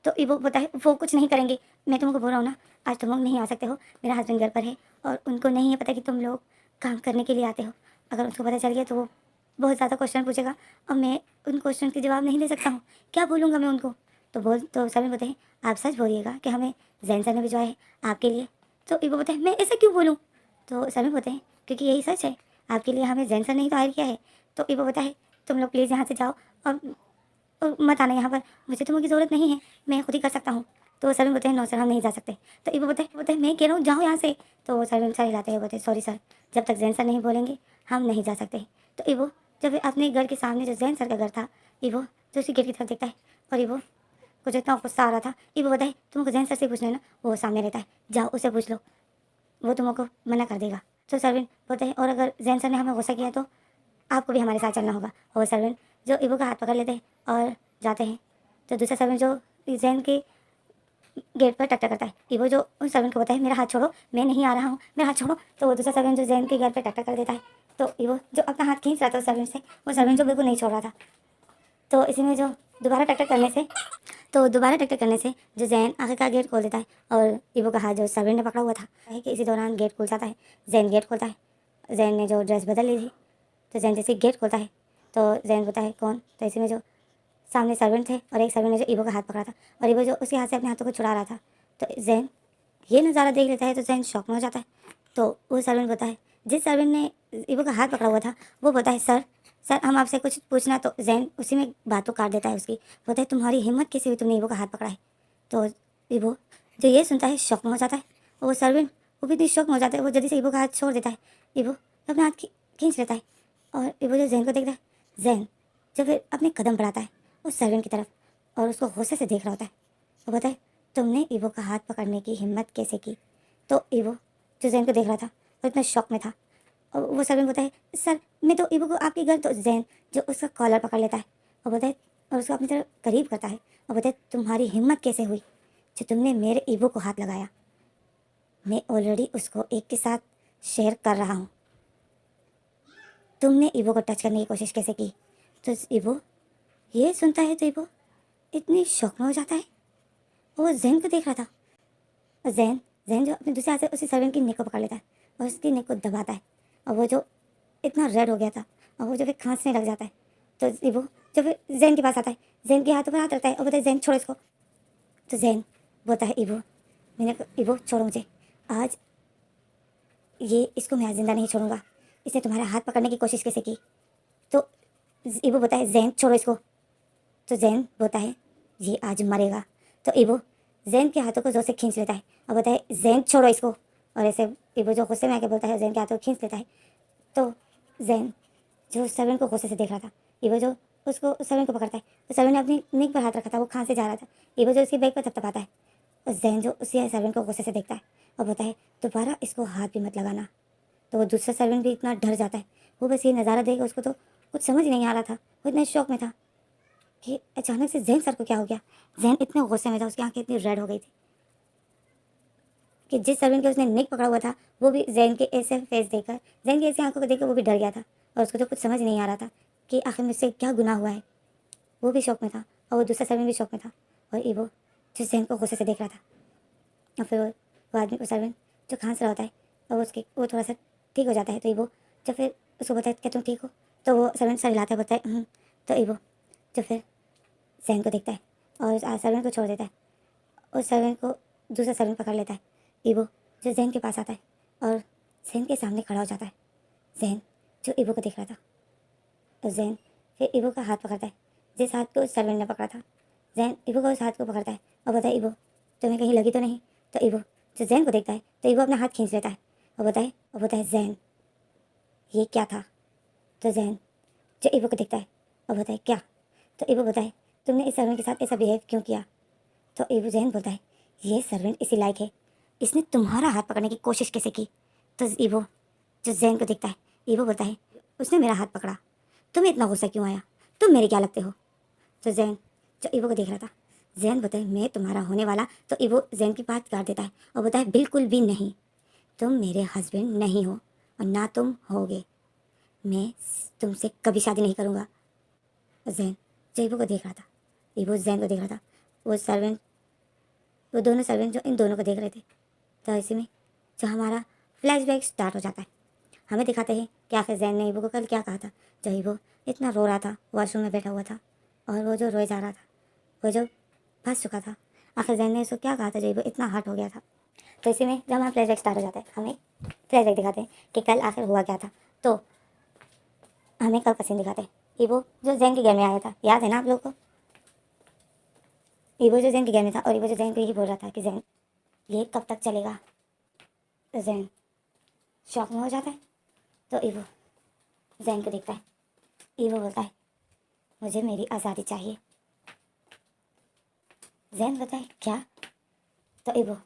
तो इबो बोलता है वो कुछ नहीं करेंगे, मैं तुमको बोल रहा हूँ ना, आज तुम लोग नहीं आ सकते हो, मेरा हस्बैंड घर पर है और उनको नहीं है पता कि तुम लोग काम करने के लिए आते हो। अगर उसको पता चल गया तो वो बहुत ज़्यादा क्वेश्चन पूछेगा और मैं उन क्वेश्चन के जवाब नहीं दे सकता हूँ, क्या बोलूँगा मैं उनको? तो सर बोलते हैं आप सच बोलिएगा कि हमें जैन सर ने भिजवाया है आपके लिए। तो इबो बोलते हैं मैं ऐसा क्यों बोलूँ? तो सर बोलते हैं क्योंकि यही सच है, आपके लिए हमें जैन सर ने ही तो हायर किया है। तो इबो बोलता है तुम लोग प्लीज़ यहाँ से जाओ और मत आना यहाँ पर, मुझे तुम्हारी ज़रूरत नहीं है, मैं खुद ही कर सकता हूँ। तो सर बोलते हैं नो सर हम नहीं जा सकते। तो इबो बोलते हैं मैं कह रहा हूँ जाओ यहाँ से। तो सर हिलाते हैं, बोलते सॉरी सर, जब तक जैन सर नहीं बोलेंगे हम नहीं जा सकते। तो इबो जब अपने घर के सामने जो जैन सर का घर था, इबो जो उसी गेट की तरफ देखता है और इबो कुछ इतना गुस्सा आ रहा था। इबो बताए तुमको जैन सर से पूछना है ना, वो सामने रहता है, जाओ उससे पूछ लो, वो तुमको मना कर देगा। तो सर्वेंट बोलते हैं और अगर जैन सर ने हमें गुस्सा किया तो आपको भी हमारे साथ चलना होगा। और सर्वेंट जो इबो का हाथ पकड़ लेते हैं और जाते हैं। तो दूसरा सर्वेंट जो जैन के गेट पर टकटक करता है, इबो जो उन सर्वेंट को बताए मेरा हाथ छोड़ो, मैं नहीं आ रहा हूँ, मेरा हाथ छोड़ो। तो वो दूसरा सर्वेंट जो जैन के गेट पर टकटक कर देता है। तो इबो जो अपना हाथ खींच रहा था उस सर्वेंट से, वो सर्वेंट जो बिल्कुल नहीं छोड़ रहा था। तो इसी में जो दोबारा टकटक करने से जो जैन आखिरकार गेट खोल देता है और इबो का हाथ जो सर्वेंट ने पकड़ा हुआ था है कि इसी दौरान गेट खुल जाता है। जैन गेट खोलता है, जैन ने जो ड्रेस बदल ली थी, तो जैन जैसे गेट खोलता है तो जैन बोलता है कौन? तो इसी में जो सामने सर्वेंट थे और एक सर्वेंट ने जो इबो का हाथ पकड़ा था और इबो जो उसके हाथ से अपने हाथों को छुड़ा रहा था। तो जैन ये नज़ारा देख लेता है तो जैन शॉक में हो जाता है। तो वो सर्वेंट बोलता है, जिस सर्वेंट ने इबो का हाथ पकड़ा हुआ था वो बोलता है सर हम आपसे कुछ पूछना। तो जैन उसी में बातों काट देता है उसकी, बोलता है तुम्हारी हिम्मत कैसे हुई, तुमने इबो का हाथ पकड़ा है? तो इबो जो ये सुनता है शॉक में हो जाता है और वो सर्वेंट वो भी इतनी शॉक में हो जाता है, वो जल्दी से इबो का हाथ छोड़ देता है। इबो अपने हाथ खींच लेता है और इबो जो जैन को देखता है, जैन जो फिर अपने कदम बढ़ाता है उस सर्वेंट की तरफ और उसको गुस्से से देख रहा होता है। वो बोलता है तुमने इबो का हाथ पकड़ने की हिम्मत कैसे की? तो इबो जो जैन को देख रहा था वो इतना शॉक में था और वो सर्वेंट बोलता है सर मैं तो इबो को आपके घर। तो जैन जो उसका कॉलर पकड़ लेता है और बोलता है और उसको अपनी तरफ करीब करता है और बोलता है तुम्हारी हिम्मत कैसे हुई जो तुमने मेरे इबो को हाथ लगाया? मैं ऑलरेडी उसको एक के साथ शेयर कर रहा हूँ, तुमने इबो को टच करने की कोशिश कैसे की? तो इबो ये सुनता है तो इबो इतनी शौक में हो जाता है, वो जैन को देख रहा था। और जैन जो अपने दूसरे हाथ से उसी सर्वेंट की नेक को पकड़ लेता है और उसकी नेक को दबाता है और वो जो इतना रेड हो गया था और वो जो फिर खांसने लग जाता है। तो इबो जो फिर जैन के पास आता है, जैन के हाथों पर हाथ रखता है और बोलता है जैन छोड़ो इसको। तो जैन बोलता है इबो छोड़ो मुझे, आज इसको मैं आज जिंदा नहीं छोड़ूंगा, इसने तुम्हारा हाथ पकड़ने की कोशिश कैसे की? तो इबो बोलता है जैन छोड़ो इसको। तो जैन बोलता है ये आज मरेगा। तो इबो जैन के हाथों को जोर से खींच लेता है और बोलता है जैन छोड़ो इसको। और ऐसे इबो जो गुस्से में आके बोलता है जैन के हाथों को खींच लेता है। तो जैन जो सर्वेंट को गुस्से से देख रहा था, इबो जो उसको सर्वेंट को पकड़ता है तो सर्वेंट ने अपनी निक पर हाथ रखा था, वो खांसे जा रहा था। इबो जो उसकी बैग पर थपथपाता है और जैन जो उसी सर्वेंट को गुस्से से देखता है और बोलता है दोबारा इसको हाथ भी मत लगाना। तो वो दूसरा सर्वेंट भी इतना डर जाता है, वो बस ये नज़ारा देख उसको तो कुछ समझ नहीं आ रहा था, वो इतने शौक में था कि अचानक से जैन सर को क्या हो गया। जैन इतने गुस्से में था, उसकी आंखें इतनी रेड हो गई थी कि जिस सर्वेंट के उसने निक पकड़ा हुआ था वो भी जैन के ऐसे फेस देखकर, जैन की ऐसी आंखों को देखकर वो भी डर गया था और उसको तो कुछ समझ नहीं आ रहा था कि आखिर मुझसे क्या गुनाह हुआ है। वो भी शौक में था और वो दूसरा सर्वेंट भी शौक में था और इबो जिस जैन को गुस्से से देख रहा था। और फिर वो आदमी, वो सर्वेंट जो खांस रहा होता है और वो थोड़ा सा ठीक हो जाता है। तो इबो जब फिर उसको बताए क्या तुम ठीक हो? तो वो सर्वेंट सर हिलाता है, बोलता है तो इबो जो फिर जैन को देखता है और सर्वेंट को छोड़ देता है। उस सर्वेंट को दूसरा सर्वेंट पकड़ लेता है। इबो जो जैन के पास आता है और जैन के सामने खड़ा हो जाता है। जैन जो इबो को देख रहा था और जैन फिर इबो का हाथ पकड़ता है, जिस हाथ को उस सर्वेंट ने पकड़ा था। जैन इबो को उस हाथ को पकड़ता है और बोलता है इबो तुम्हें कहीं लगी तो नहीं? तो इबो जो जैन को देखता है तो इबो अपना हाथ खींच लेता है और बोलता है जैन ये क्या था? तो जैन जो इबो को देखता है और बोलता है क्या? तो इबो बोलता है तुमने इस सर्वेंट के साथ ऐसा बिहेव क्यों किया? तो इबो जैन बोलता है ये सर्वेंट इसी लायक है, इसने तुम्हारा हाथ पकड़ने की कोशिश कैसे की? तो इबो जो जैन को देखता है, इबो बोलता है उसने मेरा हाथ पकड़ा, तुम्हें इतना गुस्सा क्यों आया? तुम मेरे क्या लगते हो? तो जैन जो ईवो को देख रहा था, जैन बताए मैं तुम्हारा होने वाला, तो ईवो जैन की बात काट देता है और बताए बिल्कुल भी नहीं, तुम मेरे हस्बैंड नहीं हो और ना तुम होगे, मैं तुमसे कभी शादी नहीं करूँगा। जैन जो ईवो को देख रहा था, ईवो जैन को देख रहा था, वो दोनों सर्वेंट जो इन दोनों को देख रहे थे। तो इसी में जो हमारा फ्लैशबैक स्टार्ट हो जाता है, हमें दिखाते हैं कि आखिर जैन ने ईवो को कल क्या कहा था। जो ईवो इतना रो रहा था, वॉशरूम में बैठा हुआ था और वो जो रोए जा रहा था, वो जो फंस चुका था, आखिर जैन ने उसको क्या कहा था जो ईवो इतना हर्ट हो गया था। तो इसी में जब हमारा फ्लैशबैक स्टार्ट हो जाता है, हमें फ्लैशबैक दिखाते हैं कि कल आखिर हुआ क्या था। तो हमें कल का सीन दिखाते हैं, ईवो जो जैन के घर में आया था, याद है ना आप लोग को? ईवो जो जैन के घर में था और ईवो जो जैन को यही बोल रहा था कि जैन ये कब तक चलेगा। तो जैन शॉक में हो जाता है। तो ईवो जैन को देखता है, ईवो बोलता है मुझे मेरी आज़ादी चाहिए। जैन बताए क्या? तो ईवो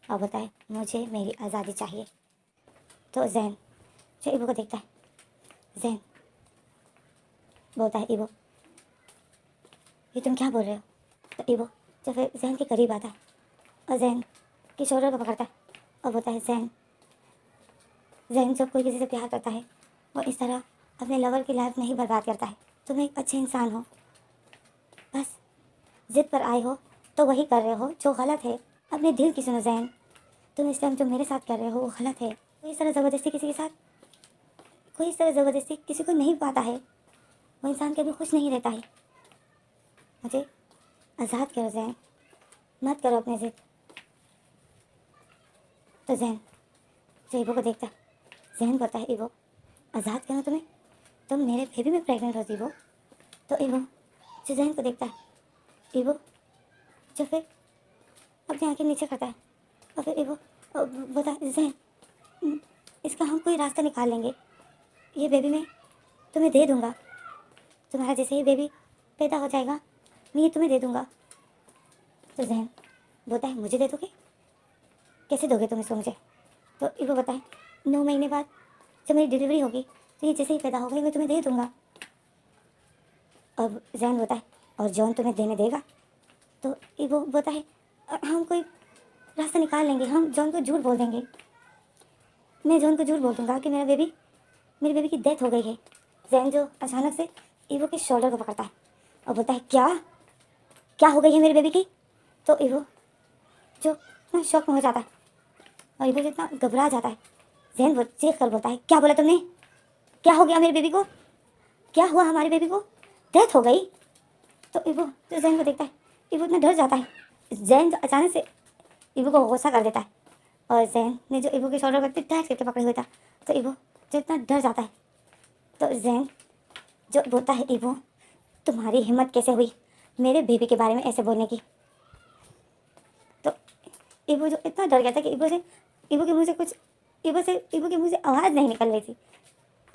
और बताए मुझे मेरी आज़ादी चाहिए। तो जैन जो ईवो को देखता है, जैन बोलता है ईवो ये तुम क्या बोल रहे हो? तो ईवो जो फिर जैन के करीब आता है और जैन की शोल्डर को पकड़ता है और बोलता है जैन जब कोई किसी से प्यार करता है वो इस तरह अपने लवर की लाइफ नहीं बर्बाद करता है। तुम एक अच्छे इंसान हो, बस जिद पर आए हो तो वही कर रहे हो जो गलत है। अपने दिल की सुनो जैन, तुम इस टाइम जो मेरे साथ कर रहे हो वो गलत है। कोई इस तरह ज़बरदस्ती किसी के साथ, कोई इस तरह ज़बरदस्ती किसी को नहीं पाता है, वो इंसान कभी खुश नहीं रहता है। मुझे आज़ाद करो जैन, मत करो अपने जिद। तो जैन जो ईवो को देखता है, जैन बोलता है ईवो आज़ाद करो तुम्हें, तुम मेरे बेबी में प्रेग्नेंट हो ईवो। तो ईवो जो जैन को देखता है, ईवो जो फिर अपनी आंखें नीचे करता है और फिर ईवो बोलता है जैन इसका हम कोई रास्ता निकाल लेंगे, ये बेबी मैं तुम्हें दे दूँगा, तुम्हारा जैसे ही बेबी पैदा हो जाएगा मैं ये तुम्हें दे दूँगा। तो जैन बोलता है मुझे दे दोगे? कैसे दोगे तुम इसको मुझे? तो ईवो बताए 9 महीने बाद जब मेरी डिलीवरी होगी तो ये जैसे ही पैदा होगा मैं तुम्हें दे दूँगा। अब जैन बोलता है और जॉन तुम्हें देने देगा? तो ईवो बोलता है हम कोई रास्ता निकाल लेंगे, हम जॉन को झूठ बोल देंगे, मैं जॉन को झूठ बोल दूँगा कि मेरी बेबी की डेथ हो गई है। जैन जो अचानक से ईवो के शोल्डर को पकड़ता है और बोलता है क्या क्या हो गई है मेरी बेबी की? तो ईवो जो इतना शॉक में हो जाता है और ईवो जो इतना घबरा जाता है, जैन वो चीख कर बोलता है क्या बोला तुमने? क्या हो गया मेरी बेबी को? क्या हुआ हमारी बेबी को? डेथ हो गई? तो ईवो जो जैन को देखता है, ईवो इतना डर जाता है। जैन जो अचानक से ईवो को गुस्सा कर देता है और जैन ने जो ईवो के शोल्डर पर टाइट करके पकड़े हुए था, तो ईवो जो इतना डर जाता है। तो जैन जो बोलता है ईवो तुम्हारी हिम्मत कैसे हुई मेरे बेबी के बारे में ऐसे बोलने की? तो ईवो जो इतना डर गया था कि ईवो के मुंह से कुछ ईवो के मुंह से आवाज़ नहीं निकल रही थी।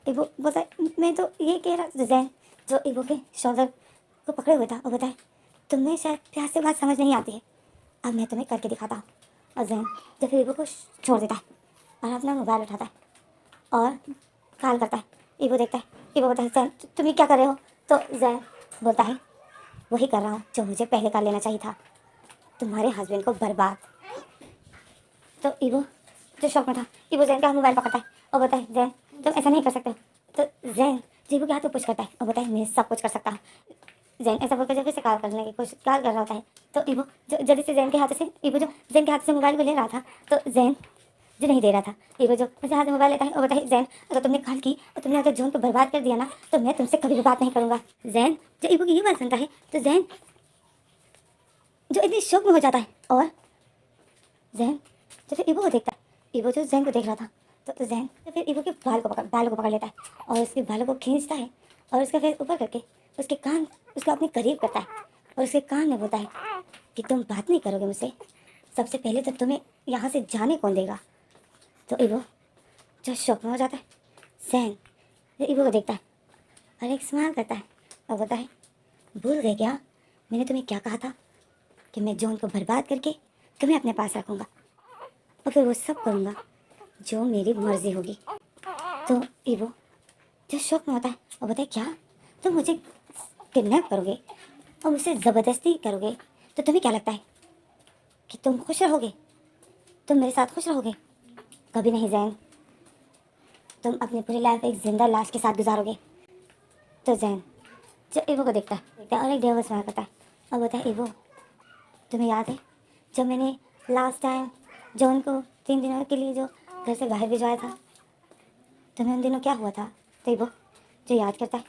ईवो बोलता है मैं तो ये कह रहा था। जैन जो ईवो के शोल्डर को पकड़े हुए था और बताए तुम्हें शायद प्यार से बात समझ नहीं आती है, अब मैं तुम्हें करके दिखाता हूँ। और जैन जब ईवो को छोड़ देता है और अपना मोबाइल उठाता है और कॉल करता है। ईवो देखता है, ईवो बोलता है जैन तुम ये क्या कर रहे हो? तो जैन बोलता है वही कर रहा हूँ जो मुझे पहले कर लेना चाहिए था, तुम्हारे हस्बैंड को बर्बाद। तो ईवो जो शौक में था, ईवो जैन का मोबाइल पकड़ता है और बोलता है जैन तुम ऐसा नहीं कर सकते हो। तो जैन जीवो के हाथ में पुश करता है और बोलता है मैं सब कुछ कर सकता हूँ। जैन ऐसा बोलकर जब से कॉल करने की कोशिश कॉल कर रहा होता है, तो ईवो जो जल्दी से जैन के हाथ से ईवो जो जैन के हाथ से मोबाइल को ले रहा था, तो जैन जो नहीं दे रहा था, ईवो जो मुझे हाथ में मोबाइल लेता है और बोलता है जैन अगर तुमने कॉल की और तुमने अगर जॉन को बर्बाद कर दिया ना तो मैं तुमसे कभी भी बात नहीं करूँगा। जैन जो ईवो की ये बात सुनता है तो जैन जो इतनी शौक में हो जाता है और जैन जो फिर ईवो को देखता है, ईवो जो जैन को देख रहा था, तो जैन तो फिर ईवो के बालों को पकड़ लेता है और उसके बालों को खींचता है और उसका फिर ऊपर करके उसको अपने करीब करता है और उसके कान में बोलता है कि तुम बात नहीं करोगे मुझसे, सबसे पहले तो तुम्हें यहाँ से जाने कौन देगा। तो ईवो जो शौक में हो जाता है, जैन जो ईवो को देखता है और एक स्माइल करता है और बोलता है भूल गए क्या मैंने तुम्हें क्या कहा था कि मैं जॉन को बर्बाद करके तुम्हें अपने पास रखूँगा और फिर वो सब करूँगा जो मेरी मर्ज़ी होगी। तो ईवो जो शौक में होता है और बताए क्या तुम मुझे किडनैप करोगे और मुझसे ज़बरदस्ती करोगे, तो तुम्हें क्या लगता है कि तुम खुश रहोगे, तुम मेरे साथ खुश रहोगे? कभी नहीं जैन, तुम अपनी पूरी लाइफ एक जिंदा लाश के साथ गुजारोगे। तो जैन जो ईवो को देखता है और एक डेविल स्माइल करता है और बोलता है, ईवो तुम्हें याद है जब मैंने लास्ट टाइम जॉन को 3 दिनों के लिए जो घर से बाहर भिजवाया था, तुम्हें उन दिनों क्या हुआ था? तो ईवो जो याद करता है,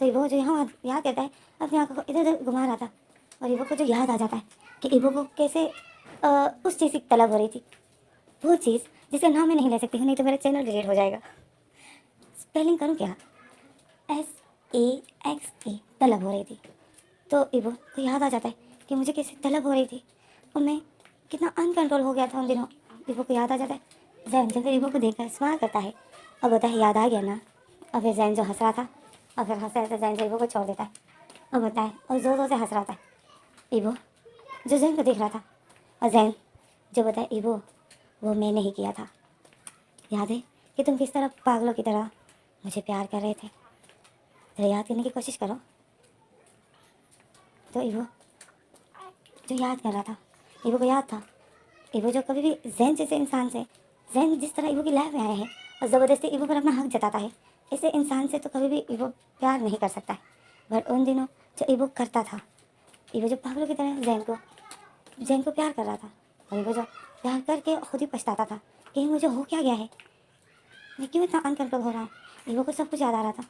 तो ईवो जो यहाँ याद करता है, अपनी आंखों को इधर उधर घुमा रहा था और ईवो को जो याद आ जाता है कि ईवो को कैसे उस चीज़ की तलब हो रही थी, वो चीज़ जिसका नाम मैं नहीं ले सकती हूँ, नहीं तो मेरा चैनल डिलीट हो जाएगा। स्पेलिंग करूँ क्या? SAXE, तलब हो रही थी। तो ईवो को याद आ जाता है कि मुझे कैसे तलब हो रही थी और मैं कितना अनकंट्रोल हो गया था उन दिनों। ईवो को याद आ जाता है। जैन जब ईवो को देखकर स्माइल करता है और बोलता है, याद आ गया ना? और फिर जैन जो हंस रहा था और फिर हंसते हंसते जैन जो ईवो को छोड़ देता है और बोलता है और ज़ोर ज़ोर से हंस रहा था। ईवो जो जैन को देख रहा था और जैन जो बताए, ईवो वो मैंने ही किया था। याद है कि तुम किस तरह पागलों की तरह मुझे प्यार कर रहे थे? जरा याद करने की कोशिश करो। तो ईवो जो याद कर रहा था, ईवो को याद था, ईवो जो कभी भी जैन जैसे इंसान से, जैन जिस तरह ईवो की लाइफ में आया है और ज़बरदस्ती ईवो पर अपना हक जताता है, ऐसे इंसान से तो कभी भी ईवो प्यार नहीं कर सकता है। पर उन दिनों जो ईवो करता था, ईवो जो पागलों की तरह जैन को प्यार कर रहा था और ईवो जो प्यार करके खुद ही पछताता था कि मुझे हो क्या गया है, मैं क्यों इतना अनकंट्रोल हो रहा हूँ। ईवो को सब कुछ याद आ रहा था।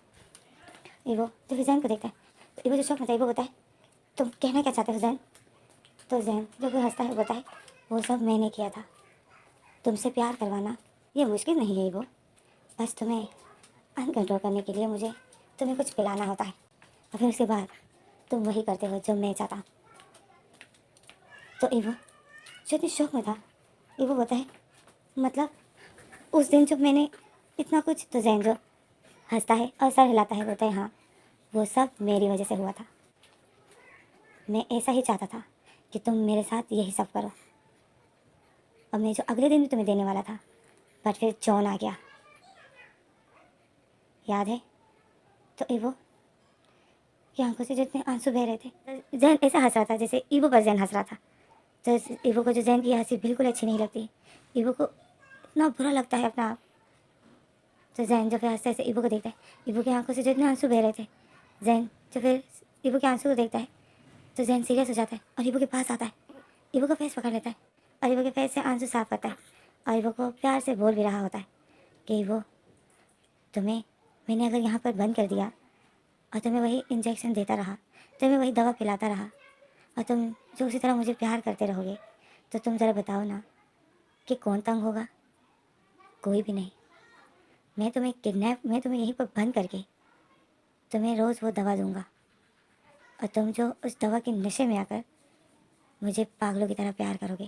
ईवो जब जैन को देखता है तो ईवो जो शौक में था, ईवो होता है, तुम कहना क्या चाहते हो जैन? तो जैन जो भी हंसता है बताए, वो सब मैंने किया था। तुमसे प्यार करवाना ये मुश्किल नहीं है ईवो, बस तुम्हें अनकंट्रोल करने के लिए मुझे तुम्हें कुछ पिलाना होता है और फिर उसके बाद तुम वही करते हो जो मैं चाहता हूँ। तो ईवो जो इतनी शौक में था, ईवो होता है, मतलब उस दिन जब मैंने इतना कुछ, तो जैन जो हंसता है और सर हिलाता है, बोलता है, हाँ वो सब मेरी वजह से हुआ था। मैं ऐसा ही चाहता था कि तुम मेरे साथ यही सब करो और मैं जो अगले दिन भी तुम्हें देने वाला था, पर फिर जॉन आ गया। याद है? तो ईवो की आंखों से जितने आंसू बह रहे थे, जैन ऐसा हंस रहा था जैसे ईवो पर जैन हंस रहा था। तो ईवो को जो जैन की हंसी बिल्कुल अच्छी नहीं लगती, ईवो को इतना बुरा लगता है अपना आप। तो जैन जो फिर हंसते हंसते ईवो को देखता है, ईवो की आंखों से जितने आंसू बह रहे थे, जैन जो फिर ईवो के आंसू को देखता है तो जैन सीरियस हो जाता है और ईवो के पास आता है, ईवो का फेस पकड़ लेता है और ईवो के फेस से आंसू साफ करता है और ईवो को प्यार से बोल भी रहा होता है कि ईवो, तुम्हें मैंने अगर यहाँ पर बंद कर दिया और तुम्हें वही इंजेक्शन देता रहा, तुम्हें वही दवा पिलाता रहा और तुम जो उसी तरह मुझे प्यार करते रहोगे, तो तुम ज़रा बताओ ना कि कौन तंग होगा? कोई भी नहीं। मैं तुम्हें यहीं पर बंद करके तुम्हें रोज़ वो दवा दूंगा और तुम जो उस दवा के नशे में आकर मुझे पागलों की तरह प्यार करोगे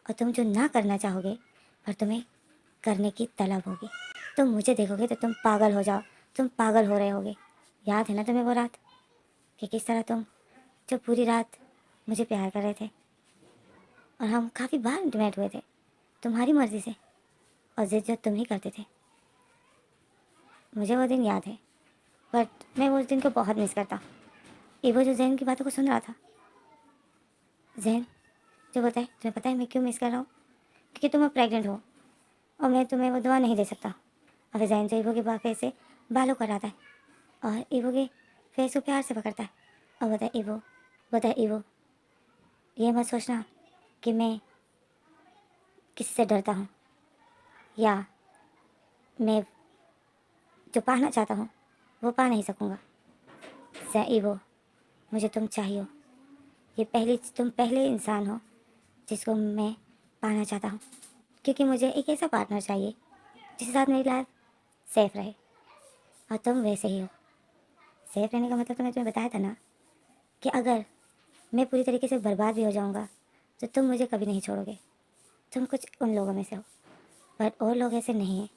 और तुम जो ना करना चाहोगे पर तुम्हें करने की तलब होगी। तुम मुझे देखोगे तो तुम पागल हो जाओ, तुम पागल हो रहे होगे। याद है ना तुम्हें वो रात कि किस तरह तुम जो पूरी रात मुझे प्यार कर रहे थे और हम काफ़ी बार इंटीमेट हुए थे तुम्हारी मर्ज़ी से और जिद जो तुम ही करते थे। मुझे वो दिन याद है, बट मैं उस दिन को बहुत मिस करता। ईवो जो जैन की बातों को सुन रहा था, जैन जो बताए, तुम्हें पता है मैं क्यों मिस कर रहा हूँ? क्योंकि तुम अब प्रेग्नेंट हो और मैं तुम्हें वो दवा नहीं दे सकता। और फिर जैन जो ईवो के फेस से बालों को हटाता है और ईवो के फेस को प्यार से पकड़ता है और बताए ईवो ये मत सोचना कि मैं किसी से डरता हूँ या मैं जो पाना चाहता हूँ वो पा नहीं सकूँगा। ईवो मुझे तुम चाहिए, तुम पहले इंसान हो जिसको मैं पाना चाहता हूँ, क्योंकि मुझे एक ऐसा पार्टनर चाहिए जिसके साथ मेरी लाइफ सेफ रहे और तुम वैसे ही हो। सेफ रहने का मतलब तो मैं तुम्हें बताया था ना कि अगर मैं पूरी तरीके से बर्बाद भी हो जाऊँगा तो तुम मुझे कभी नहीं छोड़ोगे। तुम कुछ उन लोगों में से हो, पर और लोग ऐसे नहीं हैं,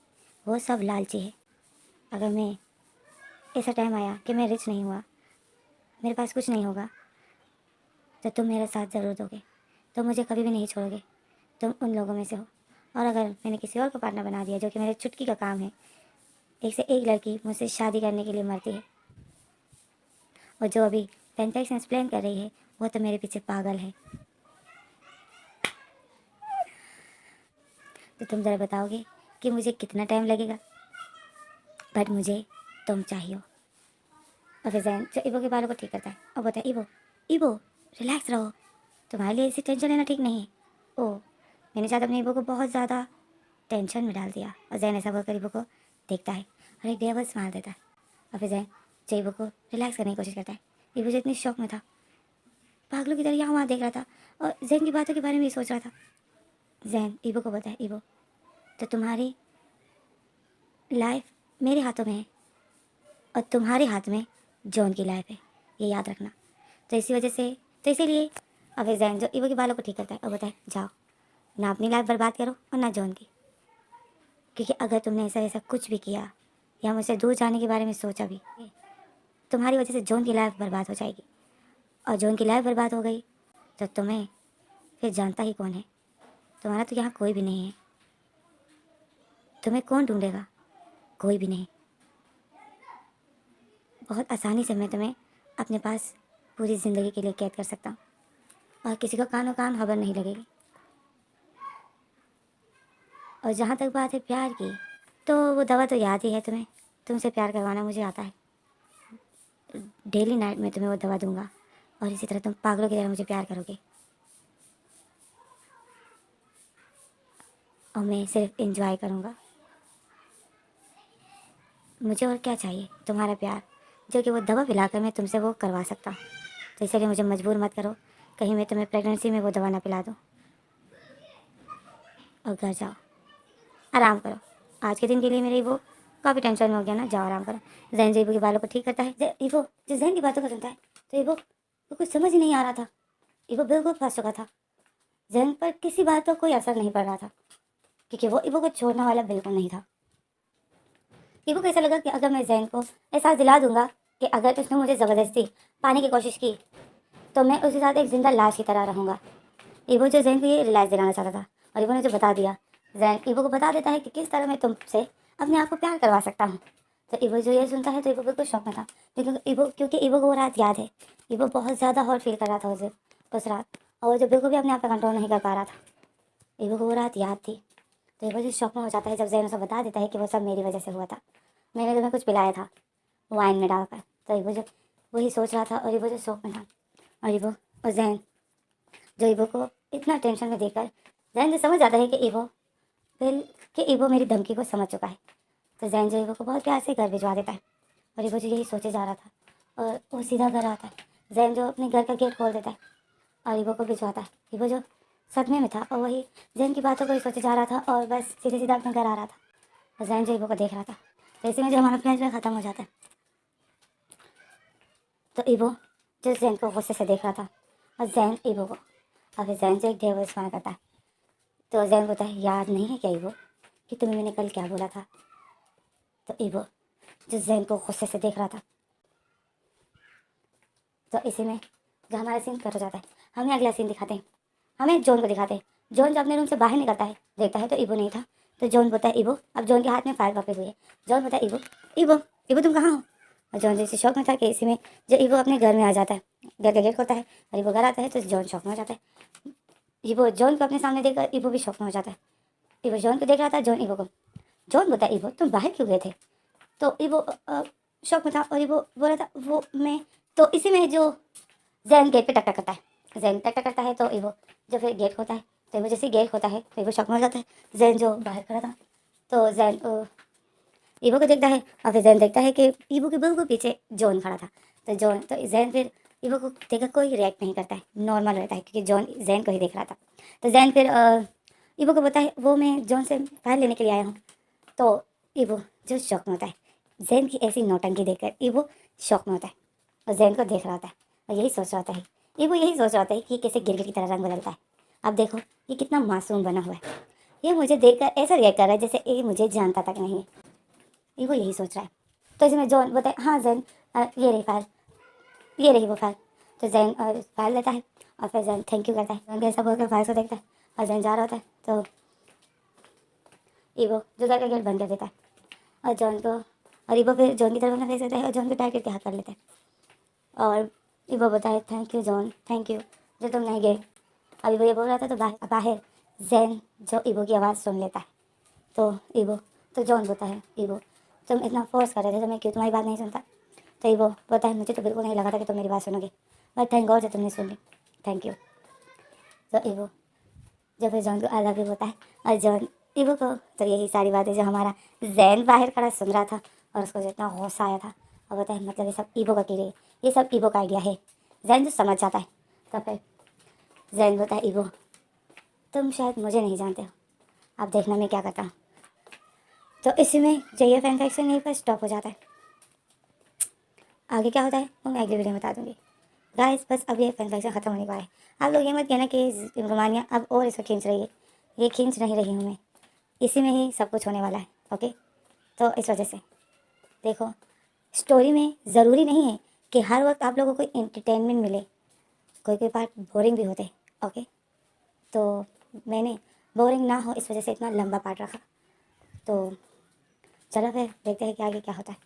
वो सब लालची है। अगर मैं ऐसा टाइम आया कि मैं रिच नहीं हुआ, मेरे पास कुछ नहीं होगा, तो तुम मेरा साथ ज़रूर दोगे, तुम मुझे कभी भी नहीं छोड़ोगे। तुम उन लोगों में से हो। और अगर मैंने किसी और को पार्टनर बना दिया जो कि मेरे चुटकी का काम है, एक से एक लड़की मुझसे शादी करने के लिए मरती है, और जो अभी पेंटेक्स एक्सप्लेन कर रही है वो तो मेरे पीछे पागल है। तो तुम ज़रा बताओगे कि मुझे कितना टाइम लगेगा, बट मुझे तुम चाहिए। और फिर जैन जो इबो के बालों को ठीक करता है और बोलता है, इबो इबो रिलैक्स रहो, तुम्हारे लिए ऐसी टेंशन लेना ठीक नहीं है। ओह, मैंने शायद अपने इबो को बहुत ज़्यादा टेंशन में डाल दिया। और जैन ऐसा बोलकर इबो को देखता है और एक डेविल स्माइल देता है। और फिर जैन जो इबो को रिलैक्स करने की कोशिश करता है। इबो जो इतनी शौक में था, पागलों की तरह यहाँ वहाँ देख रहा था और जैन की बातों के बारे में ही सोच रहा था। जैन इबो को बोलता है, इबो तो तुम्हारी लाइफ मेरे हाथों में है और तुम्हारे हाथ में जॉन की लाइफ है, ये याद रखना। तो इसी वजह से, तो इसीलिए अब जैन जो इवो के बालों को ठीक करता है और बोलता है, जाओ ना अपनी लाइफ बर्बाद करो और ना जॉन की, क्योंकि अगर तुमने ऐसा ऐसा कुछ भी किया या मुझसे दूर जाने के बारे में सोचा भी, तुम्हारी वजह से जॉन की लाइफ बर्बाद हो जाएगी। और जॉन की लाइफ बर्बाद हो गई तो तुम्हें फिर जानता ही कौन है, तुम्हारा तो यहाँ कोई भी नहीं है, तुम्हें कौन ढूंढेगा, कोई भी नहीं। बहुत आसानी से मैं तुम्हें अपने पास पूरी ज़िंदगी के लिए कैद कर सकता हूँ और किसी को कानों कान खबर नहीं लगेगी। और जहाँ तक बात है प्यार की, तो वो दवा तो याद ही है तुम्हें, तुमसे प्यार करवाना मुझे आता है। डेली नाइट में तुम्हें वो दवा दूंगा और इसी तरह तुम पागलों की तरह मुझे प्यार करोगे और मैं सिर्फ एंजॉय करूँगा। मुझे और क्या चाहिए, तुम्हारा प्यार, जो कि वो दवा पिलाकर मैं तुमसे वो करवा सकता हूँ। तो इसलिए मुझे मजबूर मत करो, कहीं मैं तुम्हें प्रेगनेंसी में वो दवा ना पिला दूँ। और घर जाओ, आराम करो। आज के दिन के लिए मेरे वो काफ़ी टेंशन में हो गया ना, जाओ आराम करो। जैन इबो के बालों को ठीक करता है। इबो जो जैन की बातों को सुनता है तो इबो को कुछ समझ ही नहीं आ रहा था। इबो बिल्कुल फंस चुका था, जैन पर किसी बात का कोई असर नहीं पड़ रहा था, क्योंकि वो इबो को छोड़ने वाला बिल्कुल नहीं था। इबो को ऐसा लगा कि अगर मैं जैन को एहसास दिला दूंगा कि अगर उसने मुझे ज़बरदस्ती पाने की कोशिश की तो मैं उसके साथ एक जिंदा लाश की तरह रहूँगा। इबो जो जैन को ये रिलाइज दिलाना चाहता था और इबो ने जो बता दिया, जैन इबो को बता देता है कि किस तरह मैं तुमसे अपने आप को प्यार करवा सकता हूँ। तो इबो जो ये सुनता है तो इबो बिल्कुल शौक में था, क्योंकि इबो को वो रात याद है। इबो बहुत ज़्यादा हॉट फील कर रहा था उस रात, और वो जो बिल्कुल भी अपने आप पर कंट्रोल नहीं कर पा रहा था। इबो को वो रात याद थी। तो इबो जो शौक में हो जाता है जब जैन उसे बता देता है कि वो सब मेरी वजह से हुआ था, मैंने तुम्हें कुछ पिलाया था वाइन में डालकर। तो इबो जो वही सोच रहा था और इबो जो शौक में था। और इबो और जैन जो इबो को इतना टेंशन में देखकर जैन जो समझ जाता है कि इबो मेरी धमकी को समझ चुका है। तो जैन जो इबो को बहुत प्यार से घर भिजवा देता है और इबो जो यही सोचे जा रहा था और वो सीधा घर आता है। जैन जो अपने घर का गेट खोल देता है और इबो को भिजवाता है। इबो जो सदमे में था और वही जैन की बातों को ही सोचे जा रहा था और बस सीधे सीधा अपने घर आ रहा था। और जैन जो इबो को देख रहा था। तो इसी में जो हमारा फ्लैश ख़त्म हो जाता है। तो इबो जो जैन को गुस्से से देख रहा था और जैन इबो को, और जैन जो एक डेविल स्माइल करता है। तो जैन बोलता है, याद नहीं है क्या इबो कि तुम्हें मैंने कल क्या बोला था। तो इबो जो जैन को गुस्से से देख रहा था। तो इसी में जो हमारा सीन कट हो जाता है, हमें अगला सीन दिखाते हैं। हमें जॉन को दिखाते हैं। जॉन जब अपने रूम से बाहर निकलता है, देखता है तो इबो नहीं था। तो जॉन बोलता है, इबो, अब जॉन के हाथ में फाइल पकड़ी हुई है। जॉन बोलता है, इबो इबो इबो तुम कहाँ हो। और जॉन जैसे शौक में था कि इसी में जो इबो अपने घर में आ जाता है, घर का गेट खोलता है और इबो घर आता है। तो जॉन शौक में हो जाता है। इबो जॉन को अपने सामने देखकर इबो भी शौक में हो जाता है। इबो जॉन को देख रहा था, जॉन इबो को। जॉन बोलता है, इबो तुम बाहर क्यों गए थे। तो इबो शौक में था और इबो बोल रहा था, वो मैं। तो इसी में जो जैन गेट पे टक टक करता है, जैन टक टक करता है तो इबो जो फिर गेट खोता है। तो इबो जैसे गेट खोता है तो इबो शौक में हो जाता है। जैन जो बाहर खड़ा था तो जैन इबो को देखता है और फिर जैन देखता है कि इबो के बिल्कुल पीछे जॉन खड़ा था। तो जैन फिर इबो को देखकर कोई रिएक्ट नहीं करता है, नॉर्मल रहता है, क्योंकि जॉन जैन को ही देख रहा था। तो जैन फिर इबो को बताता है, वो मैं जॉन से फाइल लेने के लिए आया हूँ। तो इबो जो शौक में होता है, जैन की ऐसी नौटंकी देखकर इबो शौक में होता है और जैन को देख रहा होता है और यही सोच रहा होता है, इबो यही सोच रहा होता है कि कैसे गिरगिट की तरह रंग बदलता है। अब देखो ये कितना मासूम बना हुआ है, ये मुझे देखकर ऐसा रिएक्ट कर रहा है जैसे ये मुझे जानता तक नहीं है। इबो यही सोच रहा है। तो इसमें जॉन बताए, हाँ जैन ये रही फाइल, ये रही वो फाइल। तो जैन फाइल लेता है और फिर जैन थैंक यू करता है। जैन भी ऐसा बोलकर फाइल को देखता है और जैन जा रहा होता है। तो इबो जो घर का गेट बंद कर देता है और जॉन को और ईबो फिर जॉन की तरफ अपना फेस करता है और जॉन को टाइट करके हाथ कर लेता है और ईबो बोलता है thank you John, thank you जो तुम नहीं गए। अब ईबो ये बोल रहा था तो बाहर जैन जो ईबो की आवाज़ सुन लेता है। तो ईबो तो जॉन बोलता है ईबो तुम इतना फोर्स कर रहे थे तो मैं क्यों तुम्हारी बात नहीं सुनता। तो ईबो बोलता है मुझे तो बिल्कुल नहीं लगा था कि तुम मेरी बात सुनोगे, बट थैंक गॉड जो तुमने सुन ली, थैंक यू। तो ईबो जब फिर जॉन को आई लव यू बोलता है और जॉन ईबो को तो यही सारी बातें जो हमारा जैन बाहर खड़ा सुन रहा था और उसको जितना गुस्सा आया था और बोलता है मतलब ये सब ईबो का कीड़े, ये सब ईबो का आइडिया है। जैन जो समझ जाता है तो फिर जैन बोलता है ईबो तुम शायद मुझे नहीं जानते हो, अब देखना मैं क्या करता हूँ। तो इसी में जो फैन फैक्शन यहीं पर स्टॉप हो जाता है। आगे क्या होता है वो मैं अगली वीडियो में बता दूँगी। गाइस बस अब ये फैन फैक्शन ख़त्म होने वाला है। आप लोग ये मत कहना कि रोमानिया अब और इसको खींच रही है, ये खींच नहीं रही हूँ मैं, इसी में ही सब कुछ होने वाला है। ओके, तो इस वजह से देखो स्टोरी में ज़रूरी नहीं है कि हर वक्त आप लोगों को एंटरटेनमेंट मिले, कोई कोई पार्ट बोरिंग भी होते। ओके, तो मैंने बोरिंग ना हो इस वजह से इतना लंबा पार्ट रखा। तो चलो फिर देखते हैं कि आगे क्या होता है।